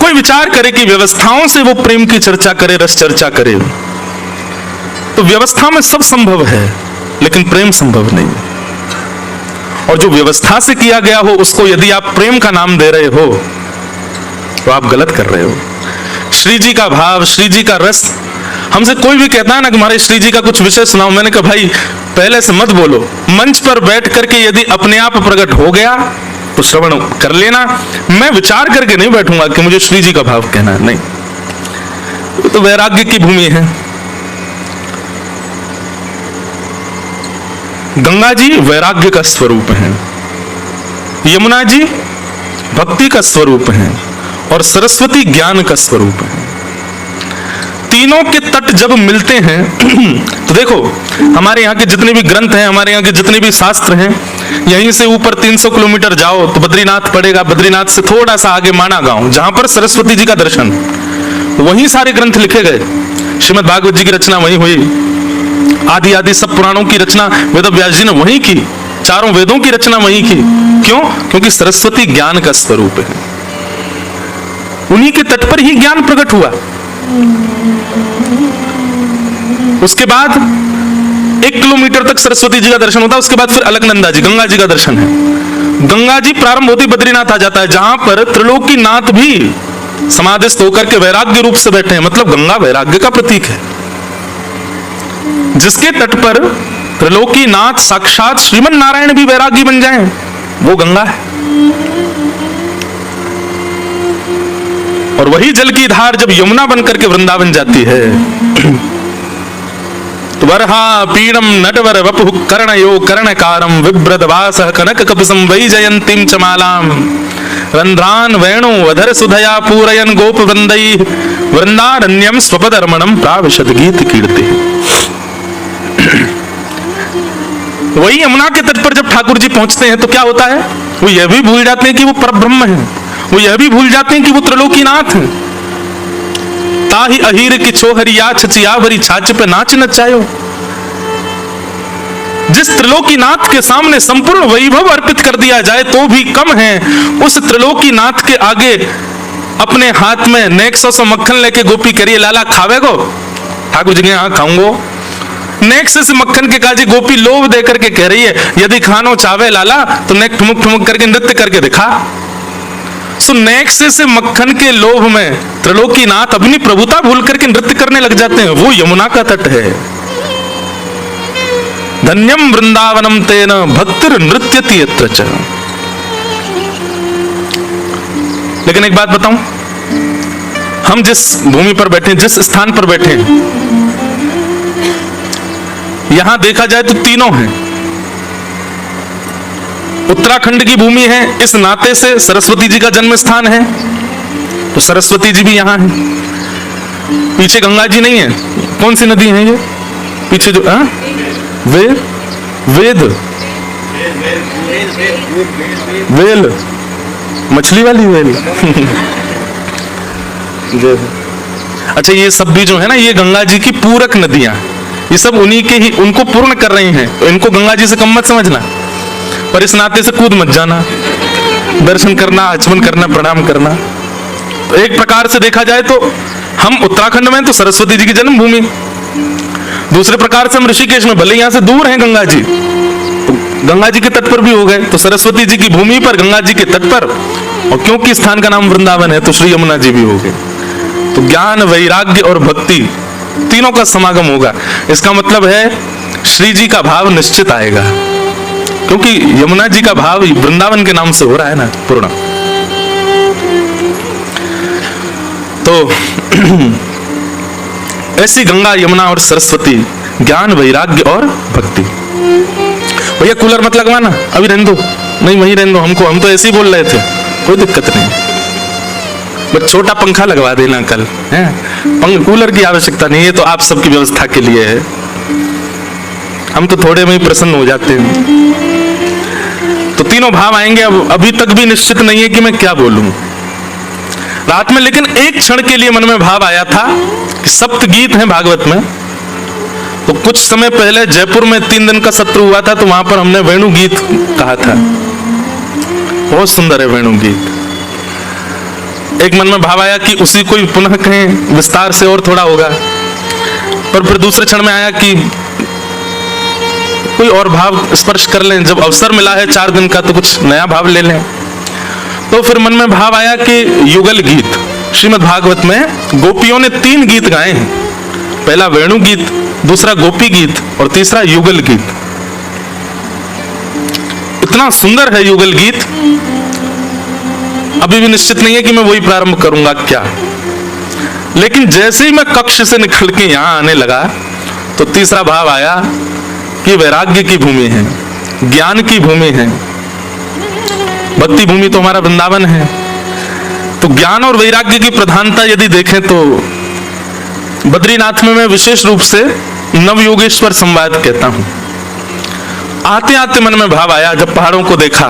कोई विचार करे कि व्यवस्थाओं से वो प्रेम की चर्चा करे, रस चर्चा करे, तो व्यवस्था में सब संभव है लेकिन प्रेम संभव नहीं है। और जो व्यवस्था से किया गया हो उसको यदि आप प्रेम का नाम दे रहे हो तो आप गलत कर रहे हो। श्री जी का भाव, श्री जी का रस, हमसे कोई भी कहता है ना कि हमारे श्री जी का कुछ विषय सुनाओ, मैंने कहा भाई पहले से मत बोलो, मंच पर बैठ करके यदि अपने आप प्रकट हो गया तो श्रवण कर लेना। मैं विचार करके नहीं बैठूंगा कि मुझे श्री जी का भाव कहना है, नहीं। तो वैराग्य की भूमि है। गंगा जी वैराग्य का स्वरूप है, यमुना जी भक्ति का स्वरूप है और सरस्वती ज्ञान का स्वरूप है। तीनों के तट जब मिलते हैं तो देखो, हमारे यहाँ के जितने भी ग्रंथ हैं, हमारे यहाँ के जितने भी शास्त्र हैं, यहीं से ऊपर 300 किलोमीटर जाओ तो बद्रीनाथ पड़ेगा, बद्रीनाथ से थोड़ा सा आगे माना गांव, जहां पर सरस्वती जी का दर्शन, वहीं सारे ग्रंथ लिखे गए। श्रीमद् भागवत जी की रचना वहीं हुई, आदि आदि सब पुराणों की रचना वेद व्यास जी ने वहीं की, चारों वेदों की रचना वहीं की। क्यों? क्योंकि सरस्वती ज्ञान का स्वरूप है, उन्हीं के तट पर ही ज्ञान प्रकट हुआ। उसके बाद 1 किलोमीटर तक सरस्वती जी का दर्शन होता है, उसके बाद फिर अलकनंदा जी, गंगा जी का दर्शन है। गंगा जी प्रारंभ होती बद्रीनाथ आ जाता है, जहां पर त्रिलोकीनाथ भी समाधिस्थ होकर के वैराग्य रूप से बैठे हैं। मतलब गंगा वैराग्य का प्रतीक है। जिसके तट पर त्रिलोकीनाथ साक्षात श्रीमन नारायण भी वैरागी बन जाएं, वो गंगा है। और वही जल की धार जब यमुना बनकर के वृंदावन जाती है तो वरहा पीड़म नटवर वपु कर्णयो कर्णकारम विभ्रद वासः कनक कपसं वैजयंतीं चमालां रंध्रान वेणु अधर सुधया पूरयन गोप वृंदै वृंदारण्यम स्वपदर्मणम प्राविशद गीत कीर्ति। वही यमुना के तट पर जब ठाकुर जी पहुंचते हैं तो क्या होता है? वो यह भी भूल जाते हैं कि वो परब्रह्म है, वो यह भी भूल जाते हैं कि वो त्रिलोकीनाथ है। ताही अहीर की छोहरिया छचिया भरी छाछ पे नाच नचायो। जिस त्रिलोकीनाथ के सामने संपूर्ण वैभव अर्पित कर दिया जाए तो भी कम है, उस त्रिलोकीनाथ के आगे अपने हाथ में नेक सौ मक्खन लेके गोपी करिए लाला खावेगो? ठाकुर जी के यहाँ खाऊंगो। नेक से मक्खन के काजी गोपी लोभ दे करके कह रही है, यदि खानो चावे लाला तो नेक ठुमुक ठुमुक करके नृत्य करके दिखा। सो नेक से मक्खन के लोभ में त्रिलोकीनाथ अपनी प्रभुता भूल करके नृत्य करने लग जाते हैं। वो यमुना का तट है। धन्यम वृंदावनम तेन भक्तिर नृत्यति यत्र च। लेकिन एक बात बताऊं, हम जिस भूमि पर बैठे, जिस स्थान पर बैठे, यहां देखा जाए तो तीनों हैं। उत्तराखंड की भूमि है, इस नाते से सरस्वती जी का जन्म स्थान है, तो सरस्वती जी भी यहां है। पीछे गंगा जी नहीं है, कौन सी नदी है ये पीछे जो वेद वेद वेल, मछली वाली वेल अच्छा, ये सब भी जो है ना, ये गंगा जी की पूरक नदियां, ये सब उन्हीं के ही, उनको पूर्ण कर रही हैं, तो इनको गंगा जी से कम मत समझना। पर इस नाते से कूद मत जाना, दर्शन करना, आचमन करना, प्रणाम करना। तो एक प्रकार से देखा जाए तो हम उत्तराखंड में तो सरस्वती जी की जन्मभूमि, दूसरे प्रकार से हम ऋषिकेश में, भले यहां से दूर हैं गंगा जी, तो गंगा जी के तट पर भी हो गए, तो सरस्वती जी की भूमि पर, गंगा जी के तट पर, और क्योंकि स्थान का नाम वृंदावन है तो श्री यमुना जी भी हो गए। तो ज्ञान, वैराग्य और भक्ति तीनों का समागम होगा। इसका मतलब है श्री जी का भाव निश्चित आएगा, क्योंकि यमुना जी का भाव वृंदावन के नाम से हो रहा है ना पूर्ण। तो ऐसी गंगा, यमुना और सरस्वती, ज्ञान, वैराग्य और भक्ति। भैया कूलर मत लगवाना, अभी रहने दो, नहीं वहीं रहने दो हमको, हम तो ऐसे ही बोल रहे थे, कोई दिक्कत नहीं, बस छोटा पंखा लगवा देना कल है, कूलर की आवश्यकता नहीं है, तो आप सबकी व्यवस्था के लिए है, हम तो थोड़े में ही प्रसन्न हो जाते हैं। तो तीनों भाव आएंगे। अब अभी तक भी निश्चित नहीं है कि मैं क्या बोलूं रात में, लेकिन एक क्षण के लिए मन में भाव आया था कि सप्त गीत हैं भागवत में। तो कुछ समय पहले जयपुर में 3 दिन का सत्र हुआ था, तो वहां पर हमने वेणु गीत कहा था, बहुत सुंदर है वेणु गीत। एक मन में भाव आया कि उसी को ही पुनः कहें, विस्तार से और थोड़ा होगा। पर फिर दूसरे क्षण में आया कि कोई और भाव स्पर्श कर लें, जब अवसर मिला है 4 दिन का तो कुछ नया भाव ले लें। तो फिर मन में भाव आया कि युगल गीत, श्रीमद् भागवत में गोपियों ने 3 गीत गाए हैं। पहला वेणु गीत, दूसरा गोपी गीत और तीसरा युगल गीत। इतना सुंदर है युगल गीत, अभी भी निश्चित नहीं है कि मैं वही प्रारंभ करूंगा क्या। लेकिन जैसे ही मैं कक्ष से निकल के यहां आने लगा तो तीसरा भाव आया कि वैराग्य की भूमि है, ज्ञान की भूमि है। भक्ति भूमि तो हमारा वृंदावन है, तो ज्ञान और वैराग्य की प्रधानता यदि देखें तो बद्रीनाथ में मैं विशेष रूप से नवयोगेश्वर संवाद कहता हूं। आते आते मन में भाव आया जब पहाड़ों को देखा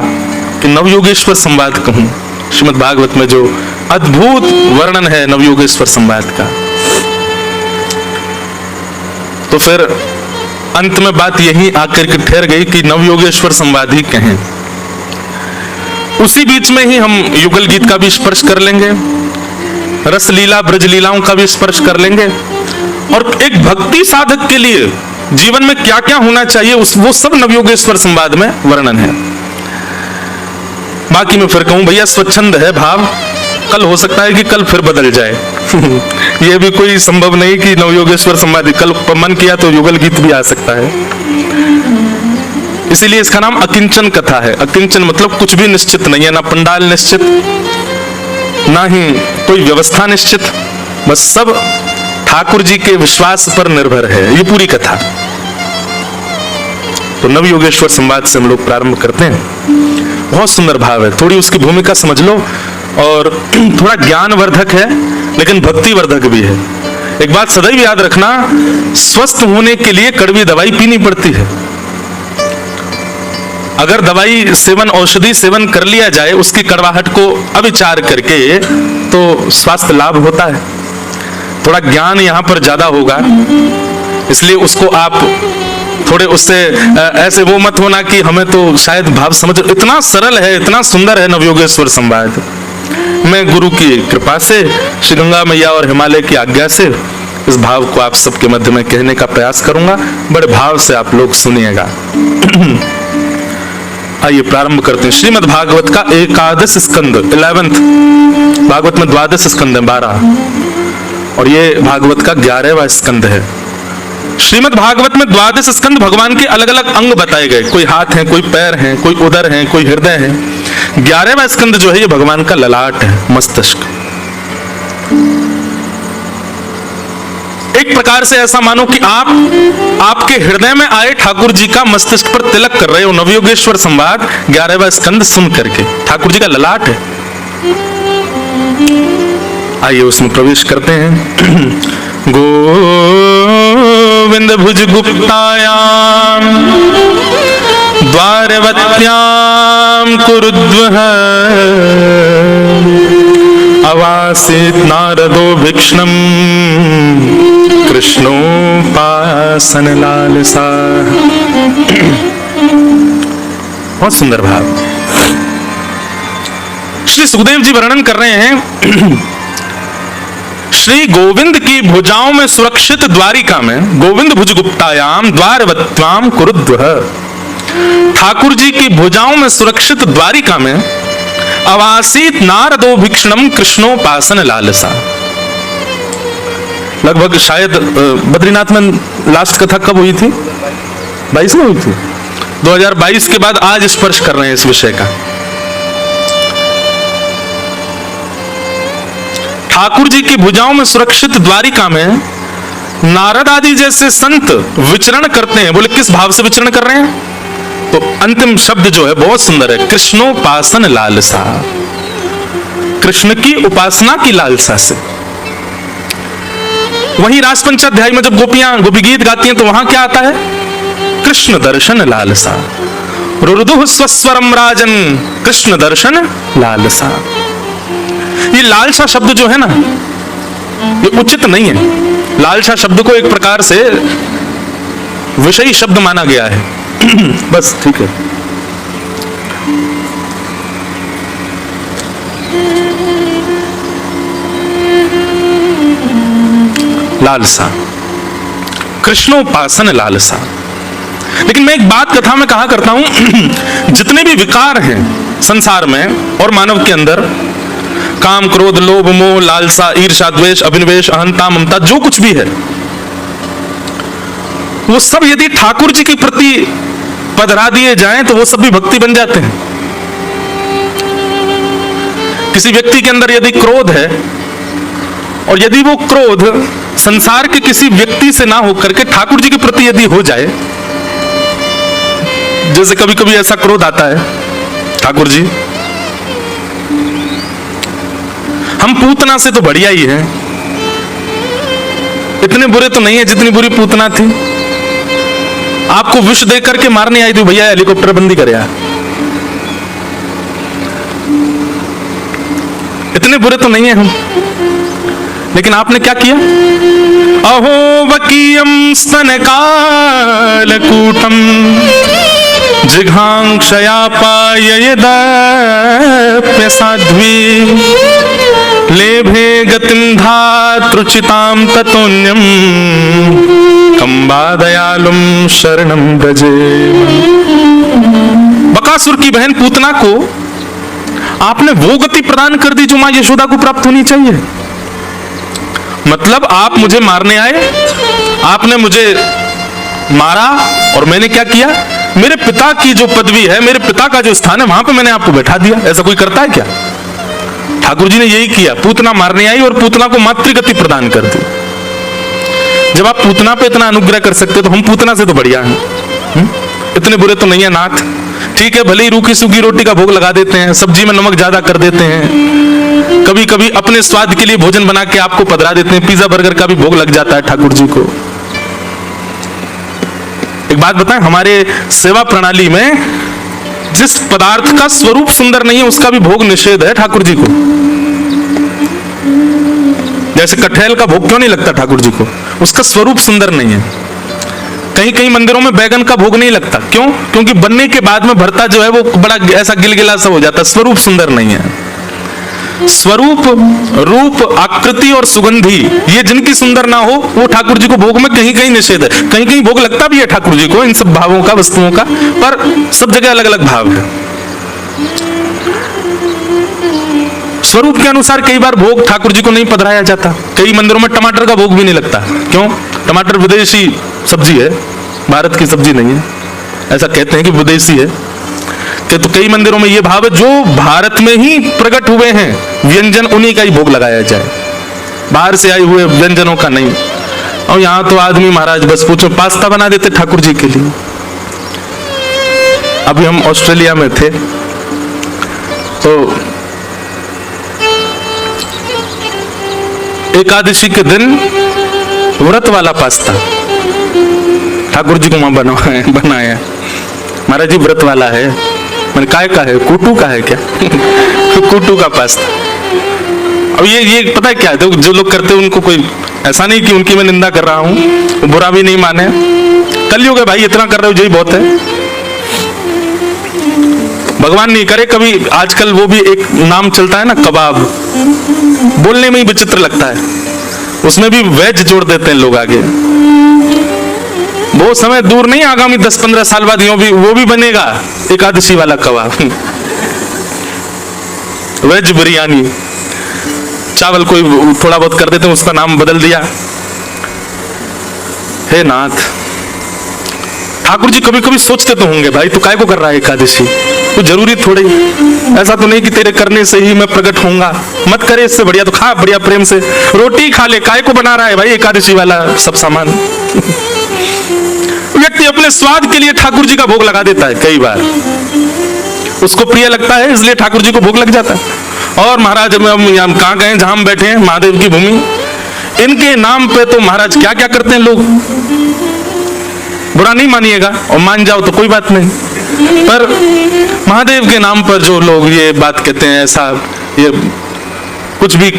कि नवयोगेश्वर संवाद कहूं। श्रीमद् भागवत में जो अद्भुत वर्णन है नवयोगेश्वर संवाद का, तो फिर अंत में बात यही आकर के ठहर गई कि नवयोगेश्वर संवाद ही कहें। उसी बीच में ही हम युगल गीत का भी स्पर्श कर लेंगे, रस लीला ब्रज लीलाओं का भी स्पर्श कर लेंगे, और एक भक्ति साधक के लिए जीवन में क्या क्या होना चाहिए वो सब नवयोगेश्वर संवाद में वर्णन है। बाकी मैं फिर कहूं भैया स्वच्छंद है भाव, कल हो सकता है कि कल फिर बदल जाए। यह भी कोई संभव नहीं कि नवयोगेश्वर संवाद कल मन किया तो युगल गीत भी आ सकता है। इसीलिए इसका नाम अकिंचन कथा है। अकिंचन मतलब कुछ भी निश्चित नहीं है, ना पंडाल निश्चित, ना ही कोई व्यवस्था निश्चित, बस सब ठाकुर जी के विश्वास पर निर्भर है ये पूरी कथा। तो नवयोगेश्वर संवाद से हम लोग प्रारंभ करते हैं। बहुत सुंदर भाव है, थोड़ी उसकी भूमिका समझ लो, और थोड़ा ज्ञानवर्धक है लेकिन भक्तिवर्धक भी है। एक बात सदैव याद रखना, स्वस्थ होने के लिए कड़वी दवाई पीनी पड़ती है। अगर दवाई सेवन, औषधि सेवन कर लिया जाए उसकी कड़वाहट को अविचार करके, तो स्वास्थ्य लाभ होता है। थोड़ा ज्ञान यहां पर ज्यादा होगा, इसलिए उसको आप थोड़े उससे ऐसे वो मत होना कि हमें तो शायद भाव समझ। इतना सरल है, इतना सुंदर है नवयोगेश्वर संवाद। मैं गुरु की कृपा से, श्री गंगा मैया और हिमालय की आज्ञा से इस भाव को आप सबके मध्य में कहने का प्रयास करूंगा। बड़े भाव से आप लोग सुनिएगा। आइए प्रारंभ करते हैं। श्रीमद् भागवत का 11 स्कंद, 11th भागवत में 12 स्कंद है, 12, और ये भागवत का 11वां स्कंद है। श्रीमद् भागवत में 12 स्कंद भगवान के अलग अलग अंग बताए गए। कोई हाथ है, कोई पैर है, कोई उदर है, कोई हृदय है। 11वां स्कंद जो है ये भगवान का ललाट है, मस्तिष्क। एक प्रकार से ऐसा मानो कि आप आपके हृदय में आए ठाकुर जी का मस्तिष्क पर तिलक कर रहे हो। नवयोगेश्वर संवाद 11वां स्कंद सुन करके, ठाकुर जी का ललाट है। आइए उसमें प्रवेश करते हैं। गोविंद भुज गुप्तायाम द्वारवत्याम कुरुद्वः अवासीत नारदो भिक्षणम कृष्णोपासन लालसा। बहुत सुंदर भाव। श्री सुखदेव जी वर्णन कर रहे हैं श्री गोविंद की भुजाओं में सुरक्षित द्वारिका में, गोविंद भुज गुप्तायाम द्वारवत्याम कुरुद्वः, ठाकुर जी की भुजाओं में सुरक्षित द्वारिका में अवासीत नारदो भिक्षणम कृष्णोपासन लालसा। लगभग शायद बद्रीनाथ में लास्ट कथा कब हुई थी? 22 में हुई थी। 2022 के बाद आज स्पर्श कर रहे हैं इस विषय का। ठाकुर जी की भुजाओं में सुरक्षित द्वारिका में नारद आदि जैसे संत विचरण करते हैं। बोले किस भाव से विचरण कर रहे हैं? तो अंतिम शब्द जो है बहुत सुंदर है, कृष्णोपासन लालसा। कृष्ण की उपासना की लालसा से। वहीं रासपंचाध्याय में जब गोपियां गोपी गीत गाती हैं तो वहां क्या आता है? कृष्ण दर्शन लालसा। रुरुदुः स्वस्वरम राजन कृष्ण दर्शन लालसा। ये लालसा शब्द जो है ना, ये उचित नहीं है। लालसा शब्द को एक प्रकार से विषयी शब्द माना गया है। बस ठीक है। लालसा, कृष्णोपासन लालसा। लेकिन मैं एक बात कथा में कहा करता हूं, जितने भी विकार हैं संसार में और मानव के अंदर, काम, क्रोध, लोभ, मोह, लालसा, ईर्ष्या, द्वेष, अभिनिवेश, अहंता, ममता, जो कुछ भी है, वो सब यदि ठाकुर जी के प्रति पधरा दिए जाएं तो वो सब भी भक्ति बन जाते हैं। किसी व्यक्ति के अंदर यदि क्रोध है और यदि वो क्रोध संसार के किसी व्यक्ति से ना होकर के ठाकुर जी के प्रति यदि हो जाए, जैसे कभी कभी ऐसा क्रोध आता है, ठाकुर जी हम पूतना से तो बढ़िया ही हैं, इतने बुरे तो नहीं है जितनी बुरी पूतना थी, आपको विष दे करके मारने आई थी, भैया हेलीकॉप्टर बंदी करे, इतने बुरे तो नहीं है हम, लेकिन आपने क्या किया? अहो वकीयम स्तनकालकूटम जिघांक्षयापाययदप्य साध्वी लेभे गतिम धातृचिताम ततोन्यम कंबादयालुम शरणम ब्रजे। बकासुर की बहन पूतना को आपने वो गति प्रदान कर दी जो मां यशोदा को प्राप्त होनी चाहिए। मतलब आप मुझे मारने आए, आपने मुझे मारा और मैंने क्या किया? मेरे पिता की जो पदवी है, मेरे पिता का जो स्थान है, वहां पे मैंने आपको बैठा दिया। ऐसा कोई करता है क्या? ठाकुर जी ने यही किया, पूतना मारने आई और पूतना को मातृगति प्रदान कर दी। जब आप पूतना पे इतना अनुग्रह कर सकते तो हम पूतना से तो बढ़िया हैं, इतने बुरे तो नहीं है नाथ। ठीक है, भले ही रूखी सूखी रोटी का भोग लगा देते हैं, सब्जी में नमक ज्यादा कर देते हैं, कभी कभी अपने स्वाद के लिए भोजन बना के आपको पधरा देते हैं, पिज्जा बर्गर का भी भोग लग जाता है ठाकुर जी को। एक बात बताएं, हमारे सेवा प्रणाली में जिस पदार्थ का स्वरूप सुंदर नहीं है उसका भी भोग निषेध है ठाकुर जी को। जैसे कटहल का भोग क्यों नहीं लगता ठाकुर जी को? उसका स्वरूप सुंदर नहीं है। कहीं कहीं मंदिरों में बैगन का भोग नहीं लगता, क्यों? क्योंकि बनने के बाद में भरता जो है वो बड़ा ऐसा गिलगिला सा हो जाता है, स्वरूप सुंदर नहीं है। स्वरूप, रूप, आकृति और सुगंधी, ये जिनकी सुंदर ना हो वो ठाकुर जी को भोग में कहीं कहीं निषेध है। कहीं कहीं भोग लगता भी है ठाकुर जी को इन सब भावों का, वस्तुओं का, पर सब जगह अलग अलग भाव है। स्वरूप के अनुसार कई बार भोग ठाकुर जी को नहीं पधराया जाता। कई मंदिरों में टमाटर का भोग भी नहीं लगता, क्यों? टमाटर विदेशी सब्जी है, भारत की सब्जी नहीं है, ऐसा कहते हैं कि विदेशी है। तो कई मंदिरों में यह भाव है जो भारत में ही प्रकट हुए हैं व्यंजन, उन्हीं का ही भोग लगाया जाए, बाहर से आए हुए व्यंजनों का नहीं। और यहां तो आदमी महाराज बस पूछो, पास्ता बना देते ठाकुर जी के लिए। अभी हम ऑस्ट्रेलिया में थे तो एकादशी के दिन व्रत वाला पास्ता ठाकुर जी को वहां बनाया। महाराज जी व्रत वाला है। मैंने काय का है? कूटू का है क्या? कूटू का पास्ता। अब ये पता है क्या है, जो लोग करते हैं उनको कोई ऐसा नहीं कि उनकी मैं निंदा कर रहा हूं, बुरा भी नहीं माने। कलयुग है भाई, इतना कर रहे हो यही बहुत है। भगवान नहीं करे कभी। आजकल वो भी एक नाम चलता है ना, कबाब, बोलने में ही विचित्र लगता है, उसमें भी वेज जोड़ देते हैं लोग आगे। वो समय दूर नहीं, आगामी 10-15 साल बाद वो भी बनेगा एकादशी वाला कबाब, वेज बिरयानी। चावल कोई थोड़ा बहुत कर देते हैं, उसका नाम बदल दिया। हे नाथ, ठाकुर जी कभी कभी सोचते तो होंगे, भाई तू काय को कर रहा है एकादशी? तो जरूरी थोड़ी, ऐसा तो नहीं कि तेरे करने से ही मैं प्रकट होऊंगा, मत करे, इससे बढ़िया तो खा, बढ़िया प्रेम से रोटी खा ले, काय को बना रहा है भाई एकादशी वाला सब सामान? व्यक्ति अपने स्वाद के लिए ठाकुर जी का भोग लगा देता है, कई बार उसको प्रिय लगता है इसलिए ठाकुर जी को भोग लग जाता है। और महाराज हम कहां गए, जहां हम बैठे हैं महादेव की भूमि, इनके नाम पे तो महाराज क्या क्या करते हैं लोग। बुरा नहीं मानिएगा, और मान जाओ तो कोई बात नहीं, पर महादेव के नाम पर जो लोग ये बात कहते हैं, ऐसा ये कुछ भी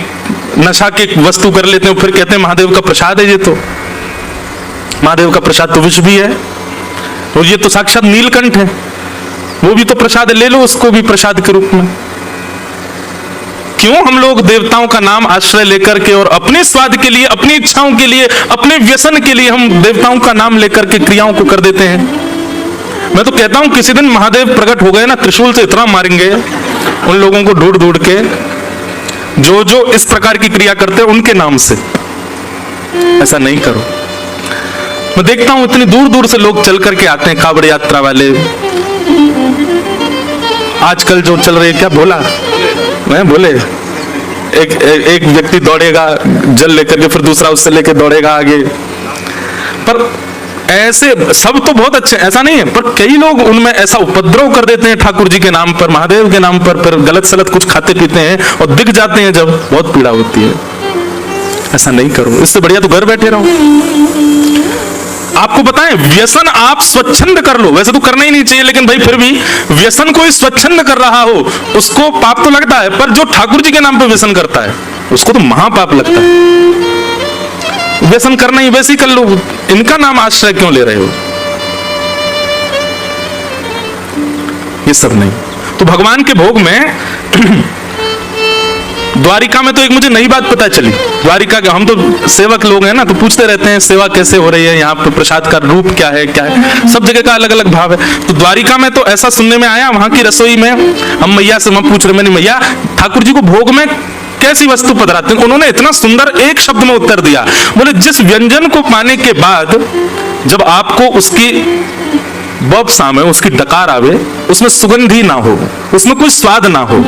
नशा की वस्तु कर लेते हैं, फिर कहते हैं महादेव का प्रसाद है। ये तो महादेव का प्रसाद तो विष भी है, और ये तो साक्षात नीलकंठ है, वो भी तो प्रसाद है, ले लो उसको भी प्रसाद के रूप में। क्यों हम लोग देवताओं का नाम आश्रय लेकर के और अपने स्वाद के लिए, अपनी इच्छाओं के लिए, अपने व्यसन के लिए हम देवताओं का नाम लेकर के क्रियाओं को कर देते हैं। मैं तो कहता हूं किसी दिन महादेव प्रकट हो गए ना, त्रिशूल से इतना मारेंगे उन लोगों को ढूंढ ढूंढ के जो जो इस प्रकार की क्रिया करते हैं उनके नाम से। ऐसा नहीं करो। मैं देखता हूं इतनी दूर दूर से लोग चल करके आते हैं, कावड़ यात्रा वाले। आजकल जो चल रही है क्या भोला, मैं बोले एक व्यक्ति दौड़ेगा जल लेकर के, फिर दूसरा उससे लेकर दौड़ेगा आगे। पर ऐसे सब तो बहुत अच्छे, ऐसा नहीं है, पर कई लोग उनमें ऐसा उपद्रव कर देते हैं ठाकुर जी के नाम पर, महादेव के नाम पर, फिर गलत सलत कुछ खाते पीते हैं और दिख जाते हैं जब, बहुत पीड़ा होती है। ऐसा नहीं करो, इससे बढ़िया तो घर बैठे रहो। आपको बताएं, व्यसन आप स्वच्छंद कर लो, वैसे तो करना ही नहीं चाहिए, लेकिन भाई फिर भी व्यसन कोई स्वच्छंद कर रहा हो उसको पाप तो लगता है, पर जो ठाकुर जी के नाम पर व्यसन करता है उसको तो महापाप लगता है। व्यसन करना ही वैसे ही कर लो, इनका नाम आश्रय क्यों ले रहे हो? ये सब नहीं। तो भगवान के भोग में द्वारिका में तो एक मुझे नई बात पता चली। द्वारिका के, हम तो सेवक लोग हैं ना, तो पूछते रहते हैं सेवा कैसे हो रही है, यहाँ पे प्रसाद का रूप क्या है, क्या है, सब जगह का अलग अलग भाव है। तो द्वारिका में तो ऐसा सुनने में आया, वहां की रसोई में हम मैया से हम पूछ रहे, मैंने मैया ठाकुर जी को भोग में कैसी वस्तु पधराते हैं? उन्होंने इतना सुंदर एक शब्द में उत्तर दिया, बोले जिस व्यंजन को पाने के बाद जब आपको उसकी बब सामे, उसकी डकार आवे, उसमें सुगंध ही ना हो, उसमें कोई स्वाद ना हो,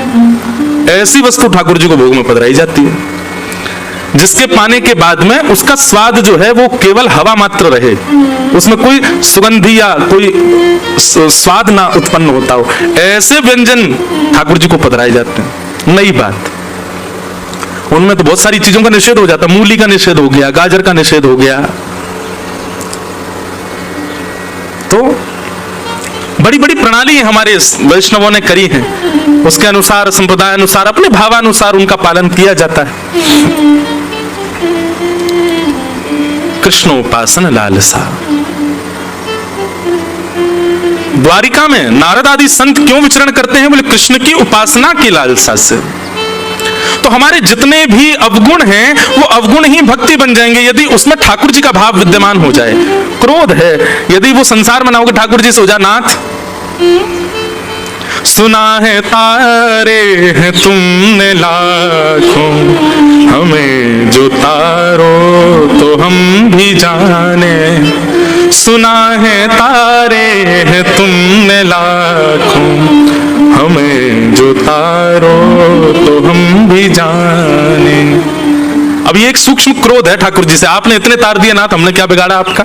ऐसी वस्तु ठाकुर जी को भोग में पधराई जाती है। जिसके पाने के बाद में उसका स्वाद जो है वो केवल हवा मात्र रहे, उसमें कोई सुगंधी या कोई स्वाद ना उत्पन्न होता हो, ऐसे व्यंजन ठाकुर जी को पधराए जाते हैं। नई बात, उनमें तो बहुत सारी चीजों का निषेध हो जाता, मूली का निषेध हो गया, गाजर का निषेध हो गया। तो बड़ी बड़ी प्रणाली हमारे वैष्णवों ने करी है, उसके अनुसार, संप्रदाय अनुसार, अपने भावानुसार उनका पालन किया जाता है। कृष्ण उपासना लालसा। द्वारिका में नारद आदि संत क्यों विचरण करते हैं? बोले कृष्ण की उपासना की लालसा से। तो हमारे जितने भी अवगुण हैं वो अवगुण ही भक्ति बन जाएंगे यदि उसमें ठाकुर जी का भाव विद्यमान हो जाए। क्रोध है, यदि वो संसार मनाओगे ठाकुर जी से हो जा नाथ, सुना है तारे हैं तुमने लाखों, हमें जो तारो तो हम भी जाने, सुना है तारे हैं तुमने लाखों, हमें जो तारो तो हम भी जाने। अब ये एक सूक्ष्म क्रोध है ठाकुर जी से, आपने इतने तार दिए नाथ, हमने क्या बिगाड़ा आपका?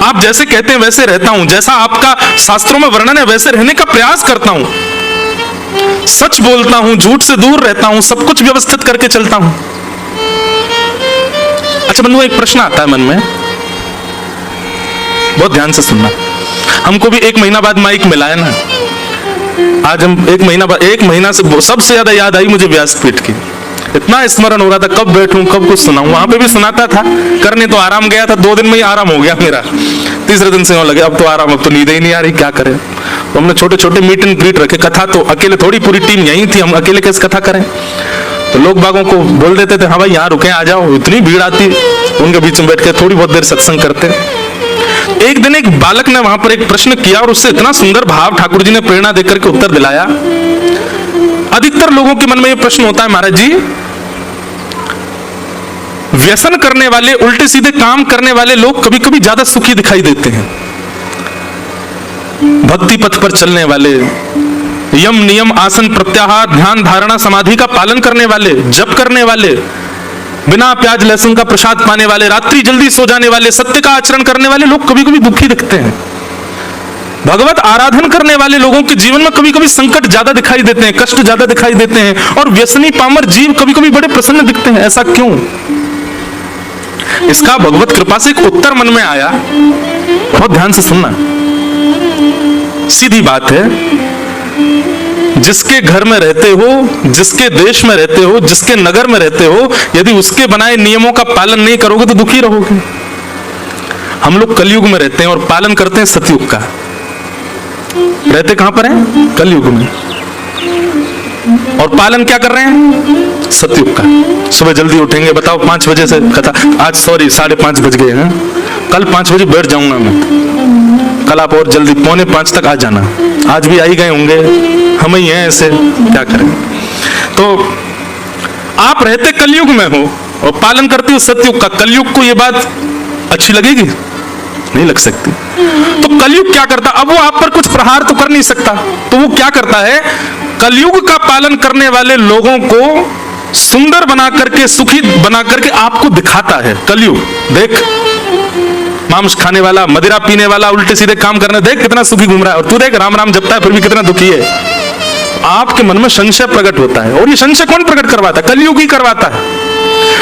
आप जैसे कहते हैं वैसे रहता हूं, जैसा आपका शास्त्रों में वर्णन है वैसे रहने का प्रयास करता हूं, सच बोलता हूं, झूठ से दूर रहता हूं, सब कुछ व्यवस्थित करके चलता हूं। अच्छा बंधु, एक प्रश्न आता है मन में, बहुत ध्यान से सुनना। हमको भी 1 महीना बाद माइक मिला है ना, आज हम 1 महीना बाद, 1 महीना से सबसे ज्यादा याद आई मुझे व्यासपीठ की। इतना स्मरण हो रहा था कब बैठूं कब कुछ सुनाऊं, वहां पे भी सुनाता था, करने तो आराम गया था, 2 दिन में ही आराम हो गया मेरा, तीसरे दिन से लगे अब तो आराम, अब तो नींद ही नहीं आ रही, क्या करें। तो हमने छोटे छोटे मीट एंड ग्रीट रखे, कथा तो अकेले थोड़ी, पूरी टीम यही थी, हम अकेले कैसे कथा करें। तो लोग बागों को बोल देते थे हाँ भाई यहाँ रुके, आ जाओ, इतनी भीड़ आती, उनके बीच में बैठ के थोड़ी बहुत देर सत्संग करते। एक दिन एक बालक ने वहां पर एक प्रश्न किया और उससे इतना सुंदर भाव ठाकुर जी ने प्रेरणा देकर के उत्तर दिलाया। अधिकतर लोगों के मन में यह प्रश्न होता है, महाराज जी व्यसन करने वाले, उल्टे सीधे काम करने वाले लोग कभी कभी ज्यादा सुखी दिखाई देते हैं। भक्ति पथ पर चलने वाले, यम नियम आसन प्रत्याहार ध्यान धारणा समाधि का पालन करने वाले, जप करने वाले, बिना प्याज लहसुन का प्रसाद पाने वाले, रात्रि जल्दी सो जाने वाले, सत्य का आचरण करने वाले लोग कभी कभी दुखी दिखते हैं। भगवत आराधन करने वाले लोगों के जीवन में कभी कभी संकट ज्यादा दिखाई देते हैं, कष्ट ज्यादा दिखाई देते हैं, और व्यसनी पामर जीव कभी कभी बड़े प्रसन्न दिखते हैं। ऐसा क्यों? इसका भगवत कृपा से एक उत्तर मन में आया, बहुत ध्यान से सुनना। सीधी बात है, जिसके घर में रहते हो, जिसके देश में रहते हो, जिसके नगर में रहते हो, यदि उसके बनाए नियमों का पालन नहीं करोगे तो दुखी रहोगे। हम लोग कलयुग में रहते हैं और पालन करते हैं सतयुग का। रहते कहां पर हैं? कलयुग में। और पालन क्या कर रहे हैं? सतयुग का। सुबह जल्दी उठेंगे, बताओ 5 बजे से कथा, आज सॉरी 5:30 बज गए हैं, कल 5 बजे बैठ जाऊंगा मैं, कल आप और जल्दी 4:45 तक आ जाना। आज भी आ ही गए होंगे, हम ही हैं ऐसे, क्या करें। तो आप रहते कलयुग में हो और पालन करते हो सतयुग का। कलयुग को ये बात अच्छी लगेगी? नहीं लग सकती। तो कलयुग क्या करता? अब वो आप पर कुछ प्रहार तो कर नहीं सकता, तो वो क्या करता है? कलयुग का पालन करने वाले लोगों को सुंदर बना करके, सुखी बना करके आपको दिखाता है। कलयुग देख, मांस खाने वाला, मदिरा पीने वाला, उल्टे सीधे काम करने, देख कितना सुखी घूम रहा है, और तू देख राम राम जपता है फिर भी कितना दुखी है। आपके मन में संशय प्रकट होता है, और ये संशय कौन प्रकट करवाता है? कलयुग ही करवाता है,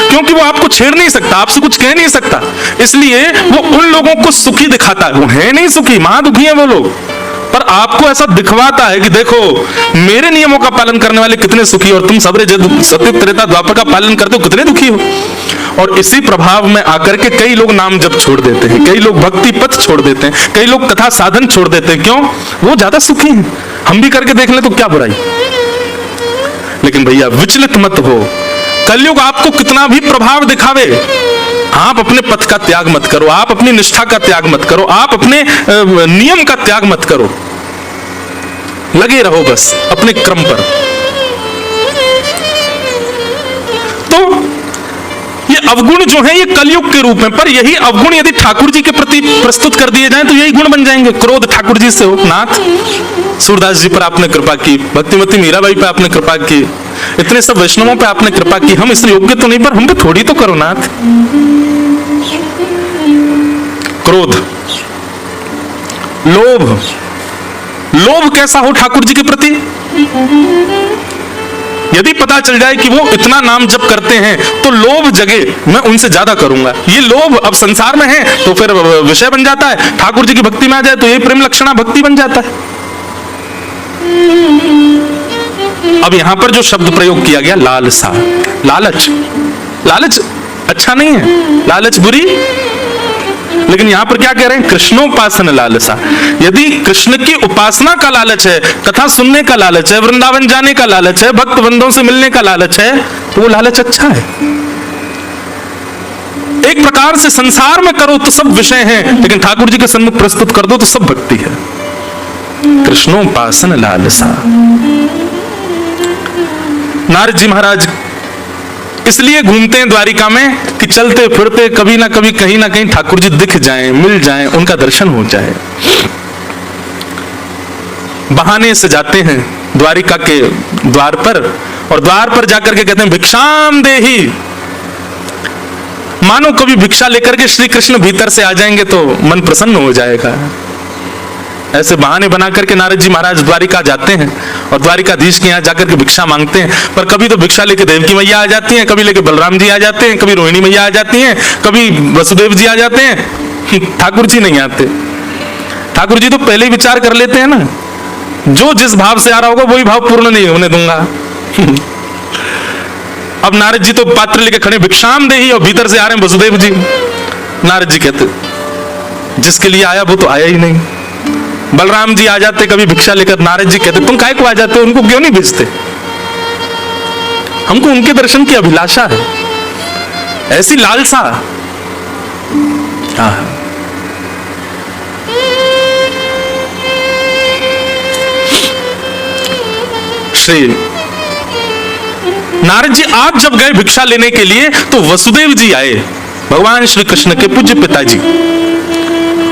क्योंकि वो आपको छेड़ नहीं सकता, आपसे कुछ कह नहीं सकता, इसलिए वो उन लोगों को सुखी दिखाता है। वो है नहीं सुखी, महादुखी है वो लोग, पर आपको ऐसा दिखवाता है कि देखो मेरे नियमों का पालन करने वाले कितने सुखी, और तुम सबरे सतयुग त्रेता द्वापर का पालन करते हो कितने दुखी हो। और इसी प्रभाव में आकर के कई लोग नाम जप छोड़ देते हैं, कई लोग भक्ति पथ छोड़ देते हैं, कई लोग कथा साधन छोड़ देते हैं। क्यों? वो ज्यादा सुखी हैं। हम भी करके देख ले तो क्या बुराई। लेकिन भैया विचलित मत हो, कलयुग आपको कितना भी प्रभाव दिखावे, आप अपने पथ का त्याग मत करो, आप अपनी निष्ठा का त्याग मत करो, आप अपने नियम का त्याग मत करो, लगे रहो बस अपने क्रम पर। तो ये अवगुण जो है ये कलयुग के रूप में, पर यही अवगुण यदि ठाकुर जी के प्रति प्रस्तुत कर दिए जाएं तो यही गुण बन जाएंगे। क्रोध ठाकुर जी से हो, नाथ सूरदास जी पर आपने कृपा की, भक्तिमती मीराबाई पे आपने कृपा की, इतने सब वैष्णवों पे आपने कृपा की, हम इस योग्य तो नहीं पर हम पे थोड़ी तो करो नाथ। क्रोध, लोभ, लोभ कैसा हो ठाकुर जी के प्रति? यदि पता चल जाए कि वो इतना नाम जप करते हैं तो लोभ जगे, मैं उनसे ज्यादा करूंगा, ये लोभ अब संसार में है तो फिर विषय बन जाता है। ठाकुर जी की भक्ति में आ जाए तो ये प्रेम लक्षणा भक्ति बन जाता है। अब यहां पर जो शब्द प्रयोग किया गया लालसा, लालच, लालच अच्छा नहीं है, लालच बुरी, लेकिन यहां पर क्या कह रहे हैं? कृष्णोपासन लालसा। यदि कृष्ण की उपासना का लालच है, कथा सुनने का लालच है, वृंदावन जाने का लालच है, भक्त बंधुओं से मिलने का लालच है, तो वो लालच अच्छा है। एक प्रकार से संसार में करो तो सब विषय हैं, लेकिन ठाकुर जी के सन्मुख प्रस्तुत कर दो तो सब भक्ति है। कृष्णोपासन लालसा। नारद जी महाराज इसलिए घूमते हैं द्वारिका में कि चलते फिरते कभी ना कभी कहीं ना कहीं ठाकुर जी दिख जाएं, मिल जाएं, उनका दर्शन हो जाए। बहाने से जाते हैं द्वारिका के द्वार पर, और द्वार पर जाकर के कहते हैं भिक्षाम देहि। मानो कभी भिक्षा लेकर के श्री कृष्ण भीतर से आ जाएंगे तो मन प्रसन्न हो जाएगा। ऐसे बहाने बना करके नारद जी महाराज द्वारिका जाते हैं और द्वारिकाधीश के यहाँ जाकर के भिक्षा मांगते हैं। पर कभी तो भिक्षा लेके देवकी मैया आ जाती हैं, कभी लेके बलराम जी आ जाते हैं, कभी रोहिणी मैया आ जाती हैं, कभी वसुदेव जी आ जाते हैं, ठाकुर जी नहीं आते। ठाकुर जी तो पहले ही विचार कर लेते हैं ना, जो जिस भाव से आ रहा होगा वही भाव पूर्ण नहीं होने दूंगा। अब नारद जी तो पात्र लेके खड़े भिक्षाम देहि, और भीतर से आ रहे हैं वसुदेव जी। नारद जी कहते जिसके लिए आया वो तो आया ही नहीं। बलराम जी आ जाते कभी भिक्षा लेकर, नारद जी कहते तुम काहे को आ जाते हो, उनको क्यों नहीं भेजते, हमको उनके दर्शन की अभिलाषा है, ऐसी लालसा। श्री नारद जी आप जब गए भिक्षा लेने के लिए तो वसुदेव जी आए, भगवान श्री कृष्ण के पूज्य पिताजी,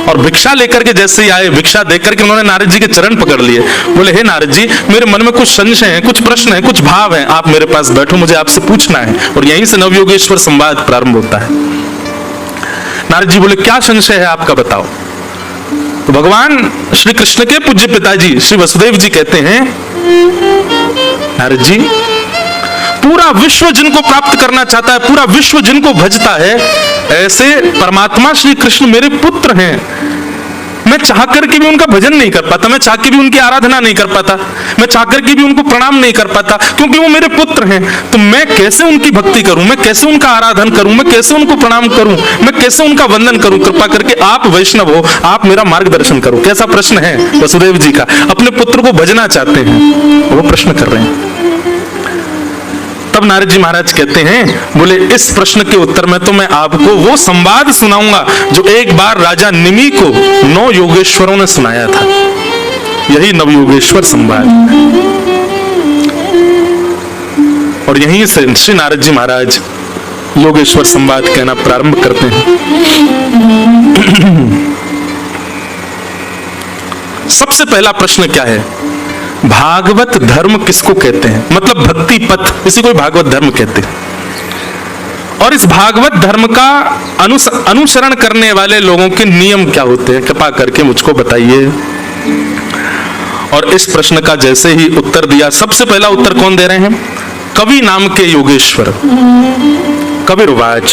और भिक्षा लेकर के जैसे ही आए, भिक्षा देकर के उन्होंने नारद जी के चरण पकड़ लिए। बोले हे नारद जी, मेरे मन में कुछ संशय है, कुछ प्रश्न है, कुछ भाव है, आप मेरे पास बैठो, मुझे आपसे पूछना है। और यहीं से नवयोगेश्वर संवाद प्रारंभ होता है। नारद जी बोले क्या संशय है आपका, बताओ। तो भगवान श्री कृष्ण के पूज्य पिताजी श्री वसुदेव जी कहते हैं नारद जी, पूरा विश्व जिनको प्राप्त करना चाहता है, पूरा विश्व जिनको भजता है, ऐसे परमात्मा श्री कृष्ण मेरे पुत्र हैं। मैं चाह करके भी उनका भजन नहीं कर पाता, मैं चाह के भी उनकी आराधना नहीं कर पाता, मैं चाह करके भी उनको प्रणाम नहीं कर पाता, क्योंकि वो मेरे पुत्र हैं। तो मैं कैसे उनकी भक्ति करूं, मैं कैसे उनका आराधन करूं, मैं कैसे उनको प्रणाम करूं, मैं कैसे उनका वंदन करूं। कृपा करके आप वैष्णव हो, आप मेरा मार्गदर्शन करो। कैसा प्रश्न है वसुदेव जी का, अपने पुत्र को भजना चाहते हैं, वो प्रश्न कर रहे हैं। तब नारद जी महाराज कहते हैं, बोले इस प्रश्न के उत्तर में तो मैं आपको वो संवाद सुनाऊंगा जो एक बार राजा निमि को 9 योगेश्वरों ने सुनाया था। यही नवयोगेश्वर संवाद। और यहीं से श्री नारद जी महाराज योगेश्वर संवाद कहना प्रारंभ करते हैं। सबसे पहला प्रश्न क्या है? भागवत धर्म किसको कहते हैं? मतलब भक्ति पथ, इसी को भागवत धर्म कहते हैं। और इस भागवत धर्म का अनुसरण करने वाले लोगों के नियम क्या होते हैं? कृपा करके मुझको बताइए। और इस प्रश्न का जैसे ही उत्तर दिया, सबसे पहला उत्तर कौन दे रहे हैं? कवि नाम के योगेश्वर। कविर्वाच,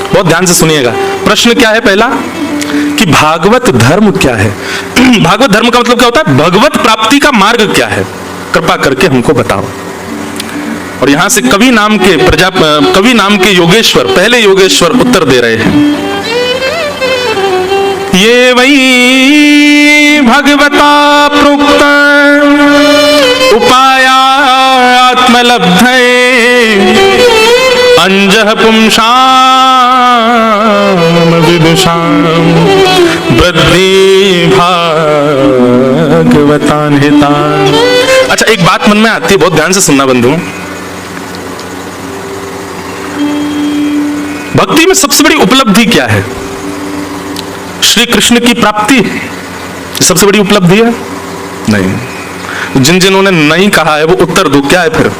बहुत ध्यान से सुनिएगा। प्रश्न क्या है पहला? कि भागवत धर्म क्या है? भागवत धर्म का मतलब क्या होता है? भगवत प्राप्ति का मार्ग क्या है? कृपा करके हमको बताओ। और यहां से कवि नाम के योगेश्वर, पहले योगेश्वर उत्तर दे रहे हैं। ये वही भगवता प्रोक्त उपाया आत्मलब्धये अंजः पुंसाम विदुषाम वृद्धि भागवतान हितान। अच्छा, एक बात मन में आती है, बहुत ध्यान से सुनना बंधु। भक्ति में सबसे बड़ी उपलब्धि क्या है? श्री कृष्ण की प्राप्ति सबसे बड़ी उपलब्धि है? नहीं। जिन्होंने नहीं कहा है वो उत्तर दो, क्या है फिर?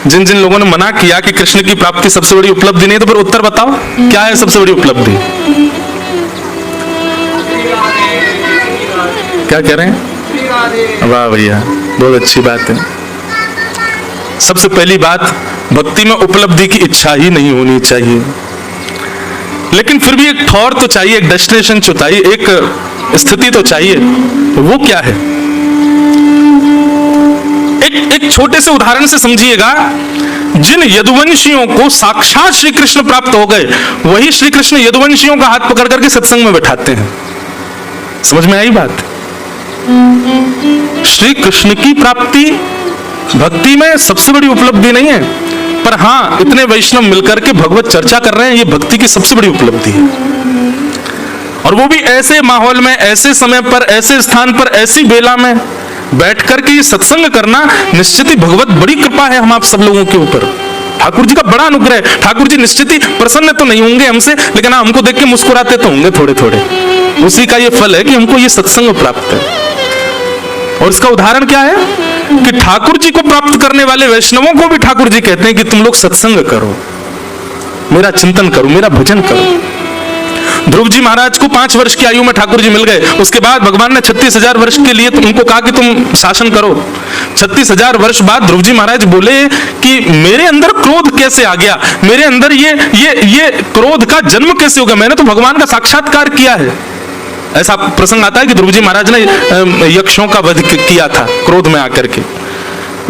जिन लोगों ने मना किया कि कृष्ण की प्राप्ति सबसे बड़ी उपलब्धि नहीं, तो फिर उत्तर बताओ क्या है सबसे बड़ी उपलब्धि? क्या कह रहे हैं? वाह भैया, बहुत अच्छी बात है। सबसे पहली बात, भक्ति में उपलब्धि की इच्छा ही नहीं होनी चाहिए, लेकिन फिर भी एक ठौर तो चाहिए, एक डेस्टिनेशन तो चाहिए, एक स्थिति तो चाहिए। वो क्या है? एक छोटे से उदाहरण से समझिएगा। जिन यदुवंशियों को साक्षात श्री कृष्ण प्राप्त हो गए, वही श्री कृष्ण यदुवंशियों का हाथ पकड़ करके सत्संग में बैठाते हैं। समझ में आई बात? श्री कृष्ण की प्राप्ति भक्ति में सबसे बड़ी उपलब्धि नहीं है, पर हाँ, इतने वैष्णव मिलकर के भगवत चर्चा कर रहे हैं, ये भक्ति की सबसे बड़ी उपलब्धि है। और वो भी ऐसे माहौल में, ऐसे समय पर, ऐसे स्थान पर, ऐसी बेला में बैठ करके ये सत्संग करना निश्चित ही भगवत बड़ी कृपा है हम आप सब लोगों के ऊपर। ठाकुर जी का बड़ा अनुग्रह है। ठाकुर जी निश्चित ही प्रसन्न तो नहीं होंगे हमसे, लेकिन हमको देख के मुस्कुराते तो होंगे थोड़े थोड़े। उसी का ये फल है कि हमको ये सत्संग प्राप्त है। और इसका उदाहरण क्या है कि ठाकुर जी को प्राप्त करने वाले वैष्णवों को भी ठाकुर जी कहते हैं कि तुम लोग सत्संग करो, मेरा चिंतन करो, मेरा भजन करो। ध्रुव जी महाराज को 5 वर्ष की आयु में ठाकुर जी मिल गए। उसके बाद भगवान ने 36,000 वर्ष के लिए उनको कहा कि तुम शासन करो। 36,000 वर्ष बाद ध्रुव जी महाराज बोले कि मेरे अंदर क्रोध कैसे आ गया, मेरे अंदर ये क्रोध का जन्म कैसे हो गया? मैंने तो भगवान का साक्षात्कार किया है। ऐसा प्रसंग आता है कि ध्रुव जी महाराज ने यक्षों का वध किया था क्रोध में आकर के।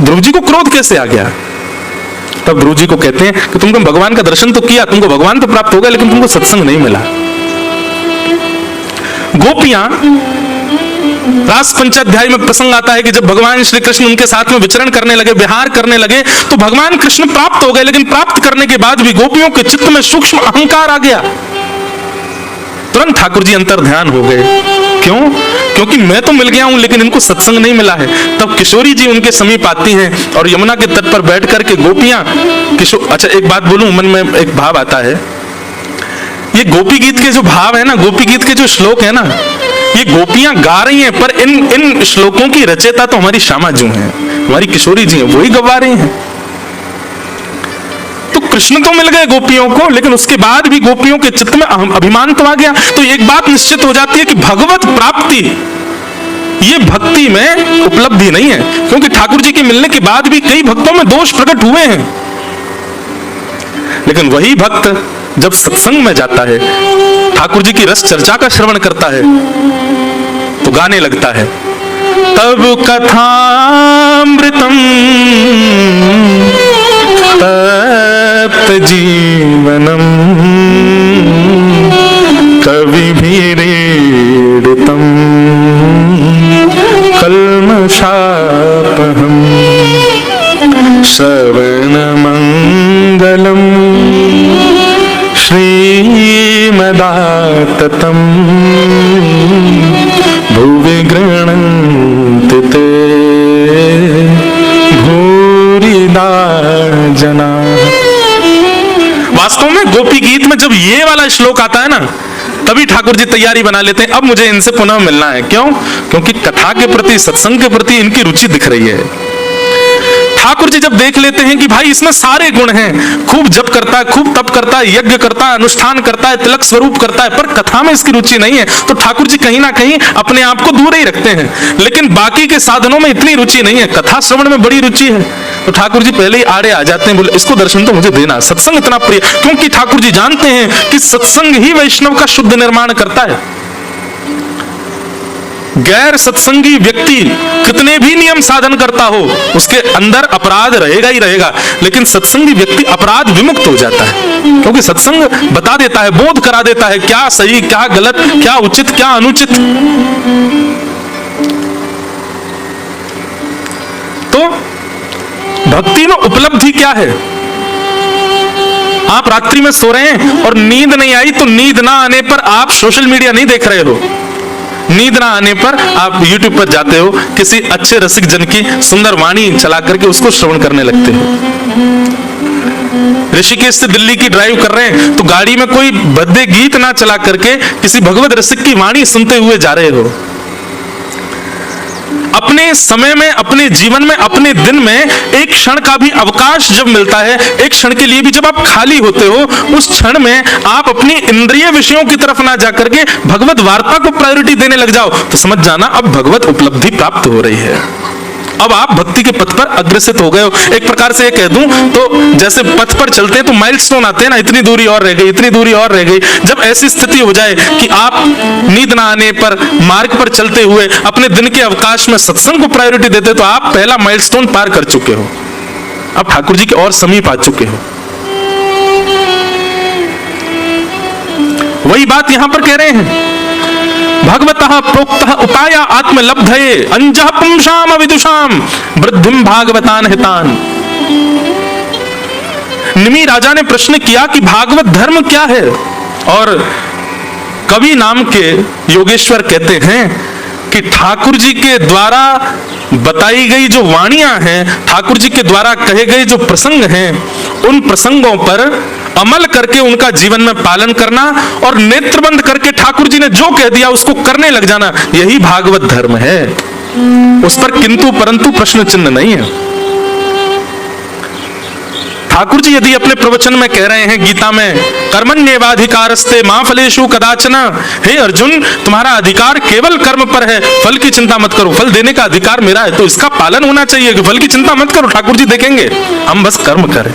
ध्रुव जी को क्रोध कैसे आ गया? तब ध्रुव जी को कहते हैं कि तुमको भगवान का दर्शन तो किया, तुमको भगवान तो प्राप्त हो गया, लेकिन तुमको सत्संग नहीं मिला। गोपियां, रास पंचाध्याय में प्रसंग आता है कि जब भगवान श्री कृष्ण उनके साथ में विचरण करने लगे, विहार करने लगे, तो भगवान कृष्ण प्राप्त हो गए, लेकिन प्राप्त करने के बाद भी गोपियों के चित्त में सूक्ष्म अहंकार आ गया। तुरंत ठाकुर जी अंतर ध्यान हो गए। क्यों? क्योंकि मैं तो मिल गया हूं, लेकिन इनको सत्संग नहीं मिला है। तब किशोरी जी उनके समीप आती हैं और यमुना के तट पर बैठ करके गोपियां अच्छा, एक बात बोलूं, मन में एक भाव आता है। ये गोपी गीत के जो भाव है ना, गोपी गीत के जो श्लोक है ना, ये गोपियां गा रही हैं, पर इन श्लोकों की रचयिता तो हमारी श्यामा जी हैं, हमारी किशोरी जी हैं, वही गवा रही हैं। तो कृष्ण तो मिल गए गोपियों को, लेकिन उसके बाद भी गोपियों के चित्त में अभिमान तो आ गया। तो एक बात निश्चित हो जाती है कि भगवत प्राप्ति ये भक्ति में उपलब्धि नहीं है, क्योंकि ठाकुर जी के मिलने के बाद भी कई भक्तों में दोष प्रकट हुए हैं। लेकिन वही भक्त जब सत्संग में जाता है, ठाकुर जी की रस चर्चा का श्रवण करता है, तो गाने लगता है, तब कथामृतम तप्त जीवनम कविभिरीडितम कल्मषापहम दाततम भुवि गृह्णन्ति ते भूरिदा जना। वास्तव में गोपी गीत में जब ये वाला श्लोक आता है ना, तभी ठाकुर जी तैयारी बना लेते हैं, अब मुझे इनसे पुनः मिलना है। क्यों? क्योंकि कथा के प्रति, सत्संग के प्रति इनकी रुचि दिख रही है। ठाकुर जी जब देख लेते हैं कि भाई इसमें सारे गुण हैं, खूब जप करता है, खूब तप करता है, यज्ञ करता है, अनुष्ठान करता है, तिलक स्वरूप करता है, पर कथा में इसकी रुचि नहीं है, तो ठाकुर जी कहीं ना कहीं अपने आप को दूर ही रखते हैं। लेकिन बाकी के साधनों में इतनी रुचि नहीं है, कथा श्रवण में बड़ी रुचि है, तो ठाकुर जी पहले ही आड़े आ जाते हैं, बोले इसको दर्शन तो मुझे देना, सत्संग इतना प्रिय। क्योंकि ठाकुर जी जानते हैं कि सत्संग ही वैष्णव का शुद्ध निर्माण करता है। गैर सत्संगी व्यक्ति कितने भी नियम साधन करता हो, उसके अंदर अपराध रहेगा ही रहेगा, लेकिन सत्संगी व्यक्ति अपराध विमुक्त हो जाता है, क्योंकि सत्संग बता देता है, बोध करा देता है क्या सही, क्या गलत, क्या उचित, क्या अनुचित। तो भक्ति में उपलब्धि क्या है? आप रात्रि में सो रहे हैं और नींद नहीं आई, तो नींद ना आने पर आप सोशल मीडिया नहीं देख रहे हो, नींद ना आने पर आप YouTube पर जाते हो, किसी अच्छे रसिक जन की सुंदर वाणी चला करके उसको श्रवण करने लगते हो। ऋषिकेश से दिल्ली की ड्राइव कर रहे हैं, तो गाड़ी में कोई भद्दे गीत ना चला करके किसी भगवत रसिक की वाणी सुनते हुए जा रहे हो। अपने समय में, अपने जीवन में, अपने दिन में एक क्षण का भी अवकाश जब मिलता है, एक क्षण के लिए भी जब आप खाली होते हो, उस क्षण में आप अपनी इंद्रिय विषयों की तरफ ना जाकर के भगवत वार्ता को प्रायोरिटी देने लग जाओ, तो समझ जाना अब भगवत उपलब्धि प्राप्त हो रही है। अब आप भक्ति के पथ पर अग्रसित हो गए हो। एक प्रकार से ये कह दूं तो जैसे पथ पर चलते हैं तो माइलस्टोन आते हैं ना, इतनी दूरी और रह गई, इतनी दूरी और रह गई। जब ऐसी स्थिति हो जाए कि आप नींद ना आने पर मार्ग पर चलते हुए अपने दिन के अवकाश में सत्संग को प्रायोरिटी देते, तो आप पहला माइलस्टोन पार कर चुके हो, अब ठाकुर जी के और समीप आ चुके हो। वही बात यहां पर कह रहे हैं, भगवतः प्रोक्तः उपाय आत्मलब्धये अंजः पुंसाम विदुषाम वृद्धिम भागवतान हितान। निमि राजा ने प्रश्न किया कि भागवत धर्म क्या है, और कवि नाम के योगेश्वर कहते हैं कि ठाकुर जी के द्वारा बताई गई जो वाणियां हैं, ठाकुर जी के द्वारा कहे गए जो प्रसंग हैं, उन प्रसंगों पर अमल करके उनका जीवन में पालन करना और नेत्र बंद करके ठाकुर जी ने जो कह दिया उसको करने लग जाना, यही भागवत धर्म है। उस पर किंतु परंतु प्रश्न चिन्ह नहीं है। ठाकुर जी यदि अपने प्रवचन में कह रहे हैं गीता में, कर्मण्येवाधिकारस्ते मा फलेषु कदाचन, हे अर्जुन तुम्हारा अधिकार केवल कर्म पर है, फल की चिंता मत करो, फल देने का अधिकार मेरा है, तो इसका पालन होना चाहिए कि फल की चिंता मत करो, ठाकुर जी देखेंगे, हम बस कर्म करें।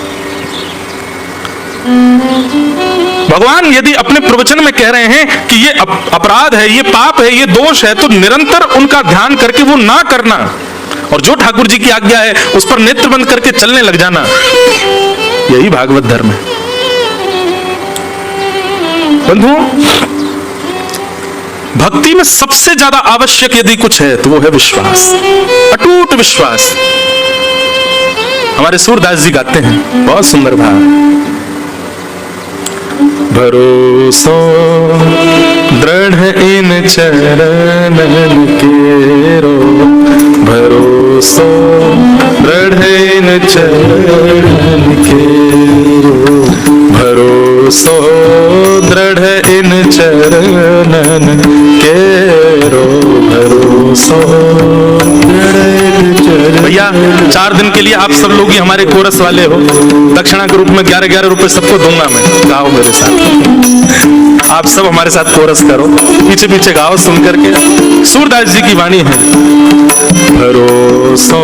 भगवान यदि अपने प्रवचन में कह रहे हैं कि ये अपराध है, ये पाप है, ये दोष है, तो निरंतर उनका ध्यान करके वो ना करना, और जो ठाकुर जी की आज्ञा है उस पर नेत्र बंद करके चलने लग जाना, यही भागवत धर्म है। बंधुओं, भक्ति में सबसे ज्यादा आवश्यक यदि कुछ है तो वो है विश्वास, अटूट विश्वास। हमारे सूरदास जी गाते हैं बहुत सुंदर भाव, भरोसो दृढ़ इन चरणन केरो, भरोसो दृढ़ इन चरणन केरो, भरोसो दृढ़ इन चरणन केरो, भरोसो दृढ़ इन चरणन। भैया 4 दिन के लिए आप सब लोग ही हमारे कोरस वाले हो, दक्षिणा के रूप में 11-11 रुपए सबको दूंगा मैं, गाओ मेरे साथ, आप सब हमारे साथ कोरस करो, पीछे पीछे गाओ सुन करके। सूरदास जी की वाणी है, भरोसो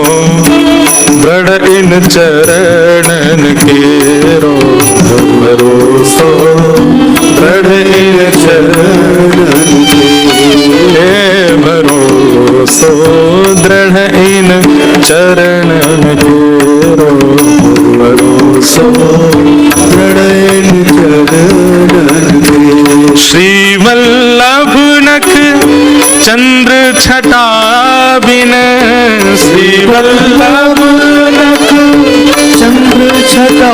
दृढ़ इन चरणन केरो, भरोसो दृढ़ इन चरणन केरो, भरोसो दृढ़ इन चरणन केरो, भरोसो दृढ़ इन चरणन केरो। श्री वल्लभ नख चंद्र छटा बिन, श्री वल्लभ नख चंद्र छटा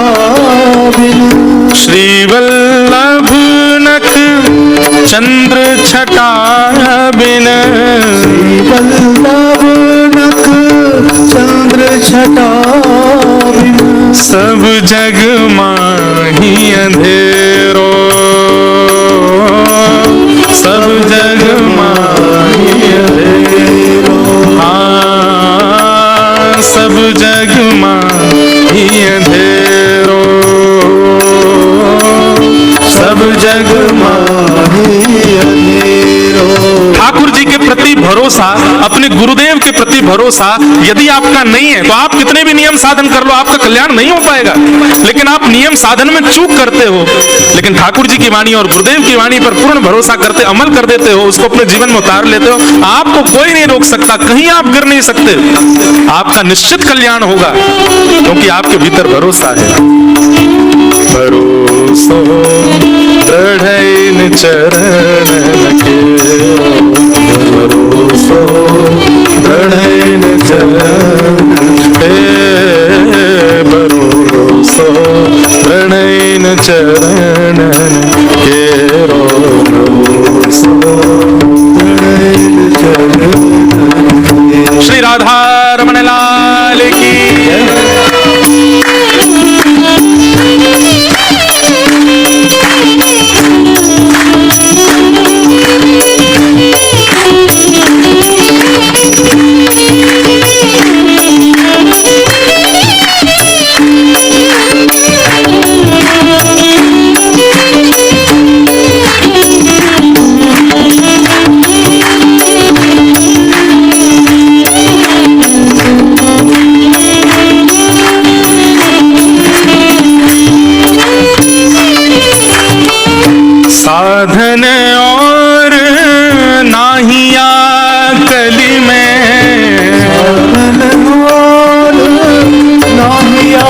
बिन, श्री वल्लभ नख चंद्र छटा बिन, वल्लभ नख चंद्र छटा बिन, सब जग माही अंधेरो, सब जग माही अंधेरो, हाँ सब जग माही अंधेरो, सब जग माही अंधेरो। ठाकुर जी के प्रति भरोसा, अपने गुरुदेव के प्रति भरोसा यदि आपका नहीं है तो आप कितने भी नियम साधन कर लो, आपका कल्याण नहीं हो पाएगा। लेकिन आप नियम साधन में चूक करते हो, लेकिन ठाकुर जी की वाणी और गुरुदेव की वाणी पर पूर्ण भरोसा करते, अमल कर देते हो, उसको अपने जीवन में उतार लेते हो, आपको कोई नहीं रोक सकता, कहीं आप गिर नहीं सकते, आपका निश्चित कल्याण होगा, क्योंकि आपके भीतर भरोसा है। भरोसो दृढ़ चरण के, भरोसो दृढ़ चरण के, भरोसो दृढ़ चरण के, भरोसो दृढ़ चरण। श्री राधा रमण लाल की। साधन और नाहिया कली में, साधन और नाहिया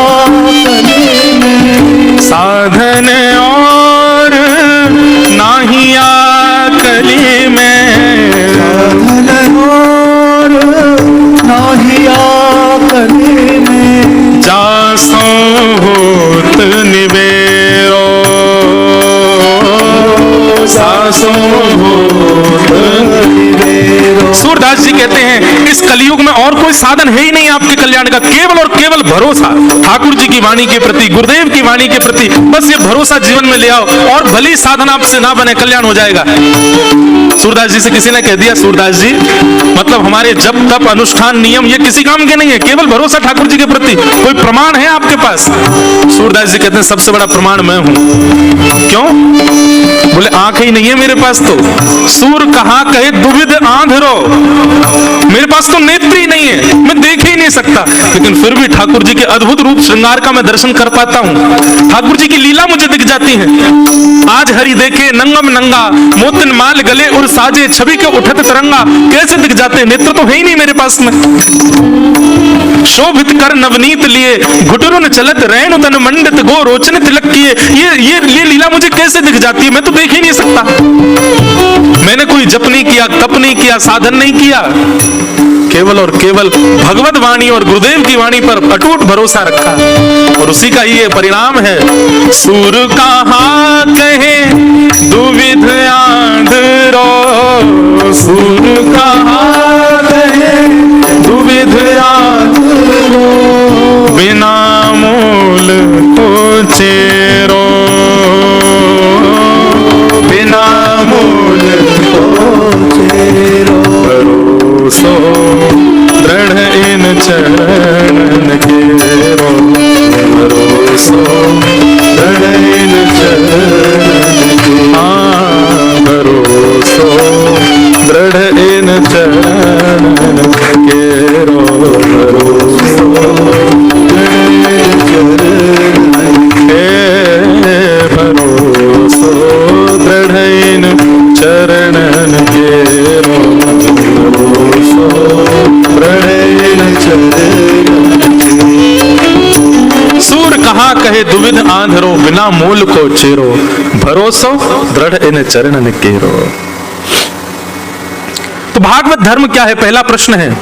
कली में, साधन और नाहिया कली में, साधन और नाहिया कली में, जासो होत निवेरो, सासो होत निवेरो। सूरदास जी कहते हैं इस कलयुग में और कोई साधन है ही नहीं आपके कल्याण का, केवल और केवल भरोसा ठाकुर जी की वाणी के प्रति, गुरुदेव की वाणी के प्रति, बस ये भरोसा जीवन में ले आओ और भली साधन आपसे ना बने, कल्याण हो जाएगा। सूरदास जी से किसी ने कह दिया, सूरदास जी मतलब हमारे जप तप अनुष्ठान नियम ये किसी काम के नहीं है, केवल भरोसा ठाकुर जी के प्रति, कोई प्रमाण है आपके पास? सूरदास जी कहते हैं सबसे बड़ा प्रमाण मैं हूं। क्यों? बोले आंख ही नहीं है मेरे पास तो, सूर कहा कहे दुविध आंधरो, मेरे पास तो नेत्र ही नहीं है, मैं देख ही नहीं सकता, लेकिन फिर भी ठाकुर जी के अद्भुत रूप श्रृंगार का मैं दर्शन कर पाता हूँ, ठाकुर जी की लीला मुझे दिख जाती है। आज हरि देखे नंगम नंगा, मोतिन माल गले उर साजे, छवि के उठत तरंगा, कैसे दिख जाते हैं, नेत्र तो है ही नहीं मेरे पास में। शोभित कर नवनीत लिए, घुटुरुन चलत रैन तन मंडित गो रोचन तिलक किए, ये लीला मुझे कैसे दिख जाती है, मैं तो देख ही नहीं सकता। मैंने कोई जप नहीं किया, तप नहीं किया, साधन नहीं किया, केवल और केवल भगवत वाणी और गुरुदेव की वाणी पर अटूट भरोसा रखा, और उसी का ये परिणाम है। सूर कहाँ कहे दुविध आंधरो, सूर कहाँ कहे दुविध आंधरो, बिना मोल को चेरो, बिना मोल को चेरो, भरोसो दृढ़ इन चरण केरो, भरोसो दृढ़ इन चरण के, भरोसो दृढ़ इन चरण केरो, भरोसो दृढ़ चरण के, भरोसो दृढ़ इन चरणन केरो, भरोसो दृढ़ इन चरणन के। सूर कहा कहे दुविध आंधरो, बिना मूल को चेरो, भरोसो दृढ़ इन चरणन केरो। तो भागवत धर्म क्या है, पहला प्रश्न है।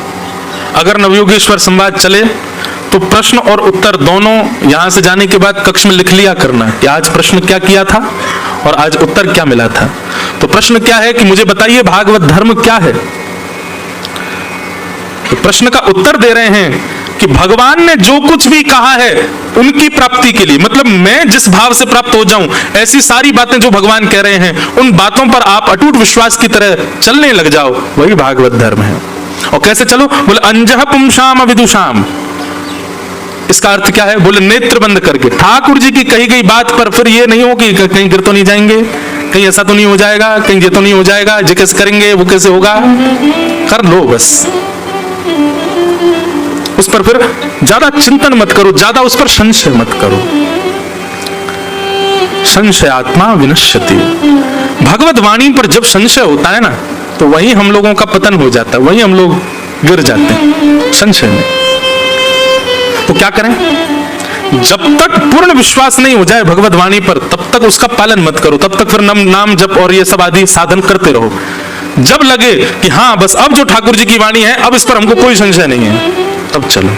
अगर नवयोगेश्वर संवाद चले तो प्रश्न और उत्तर दोनों यहां से जाने के बाद कक्ष में लिख लिया करना कि आज प्रश्न क्या किया था और आज उत्तर क्या मिला था। तो प्रश्न क्या है कि मुझे बताइए भागवत धर्म क्या है। तो प्रश्न का उत्तर दे रहे हैं कि भगवान ने जो कुछ भी कहा है उनकी प्राप्ति के लिए, मतलब मैं जिस भाव से प्राप्त हो जाऊं, ऐसी सारी बातें जो भगवान कह रहे हैं उन बातों पर आप अटूट विश्वास की तरह चलने लग जाओ, वही भागवत धर्म है। और कैसे चलो, बोले अंजह पुंसाम अविदुषाम। इसका अर्थ क्या है, बोले नेत्र बंद करके। ठाकुर जी की कही गई बात पर फिर ये नहीं हो कि कहीं गिर तो नहीं जाएंगे, कहीं ऐसा तो नहीं हो जाएगा, कहीं ये तो नहीं हो जाएगा, ये कैसे करेंगे, वो कैसे होगा, कर लो बस। उस पर फिर ज्यादा चिंतन मत करो, ज्यादा उस पर संशय मत करो। संशय आत्मा विनश्यति। भगवत वाणी पर जब संशय होता है ना, तो वहीं हम लोगों का पतन हो जाता है, वहीं हम लोग गिर जाते हैं संशय में। तो क्या करें, जब तक पूर्ण विश्वास नहीं हो जाए भगवत वाणी पर, तब तक उसका पालन मत करो, तब तक फिर नाम जप और ये सब आदि साधन करते रहो। जब लगे कि हाँ बस अब जो ठाकुर जी की वाणी है, अब इस पर हमको कोई संशय नहीं है, तब चलो।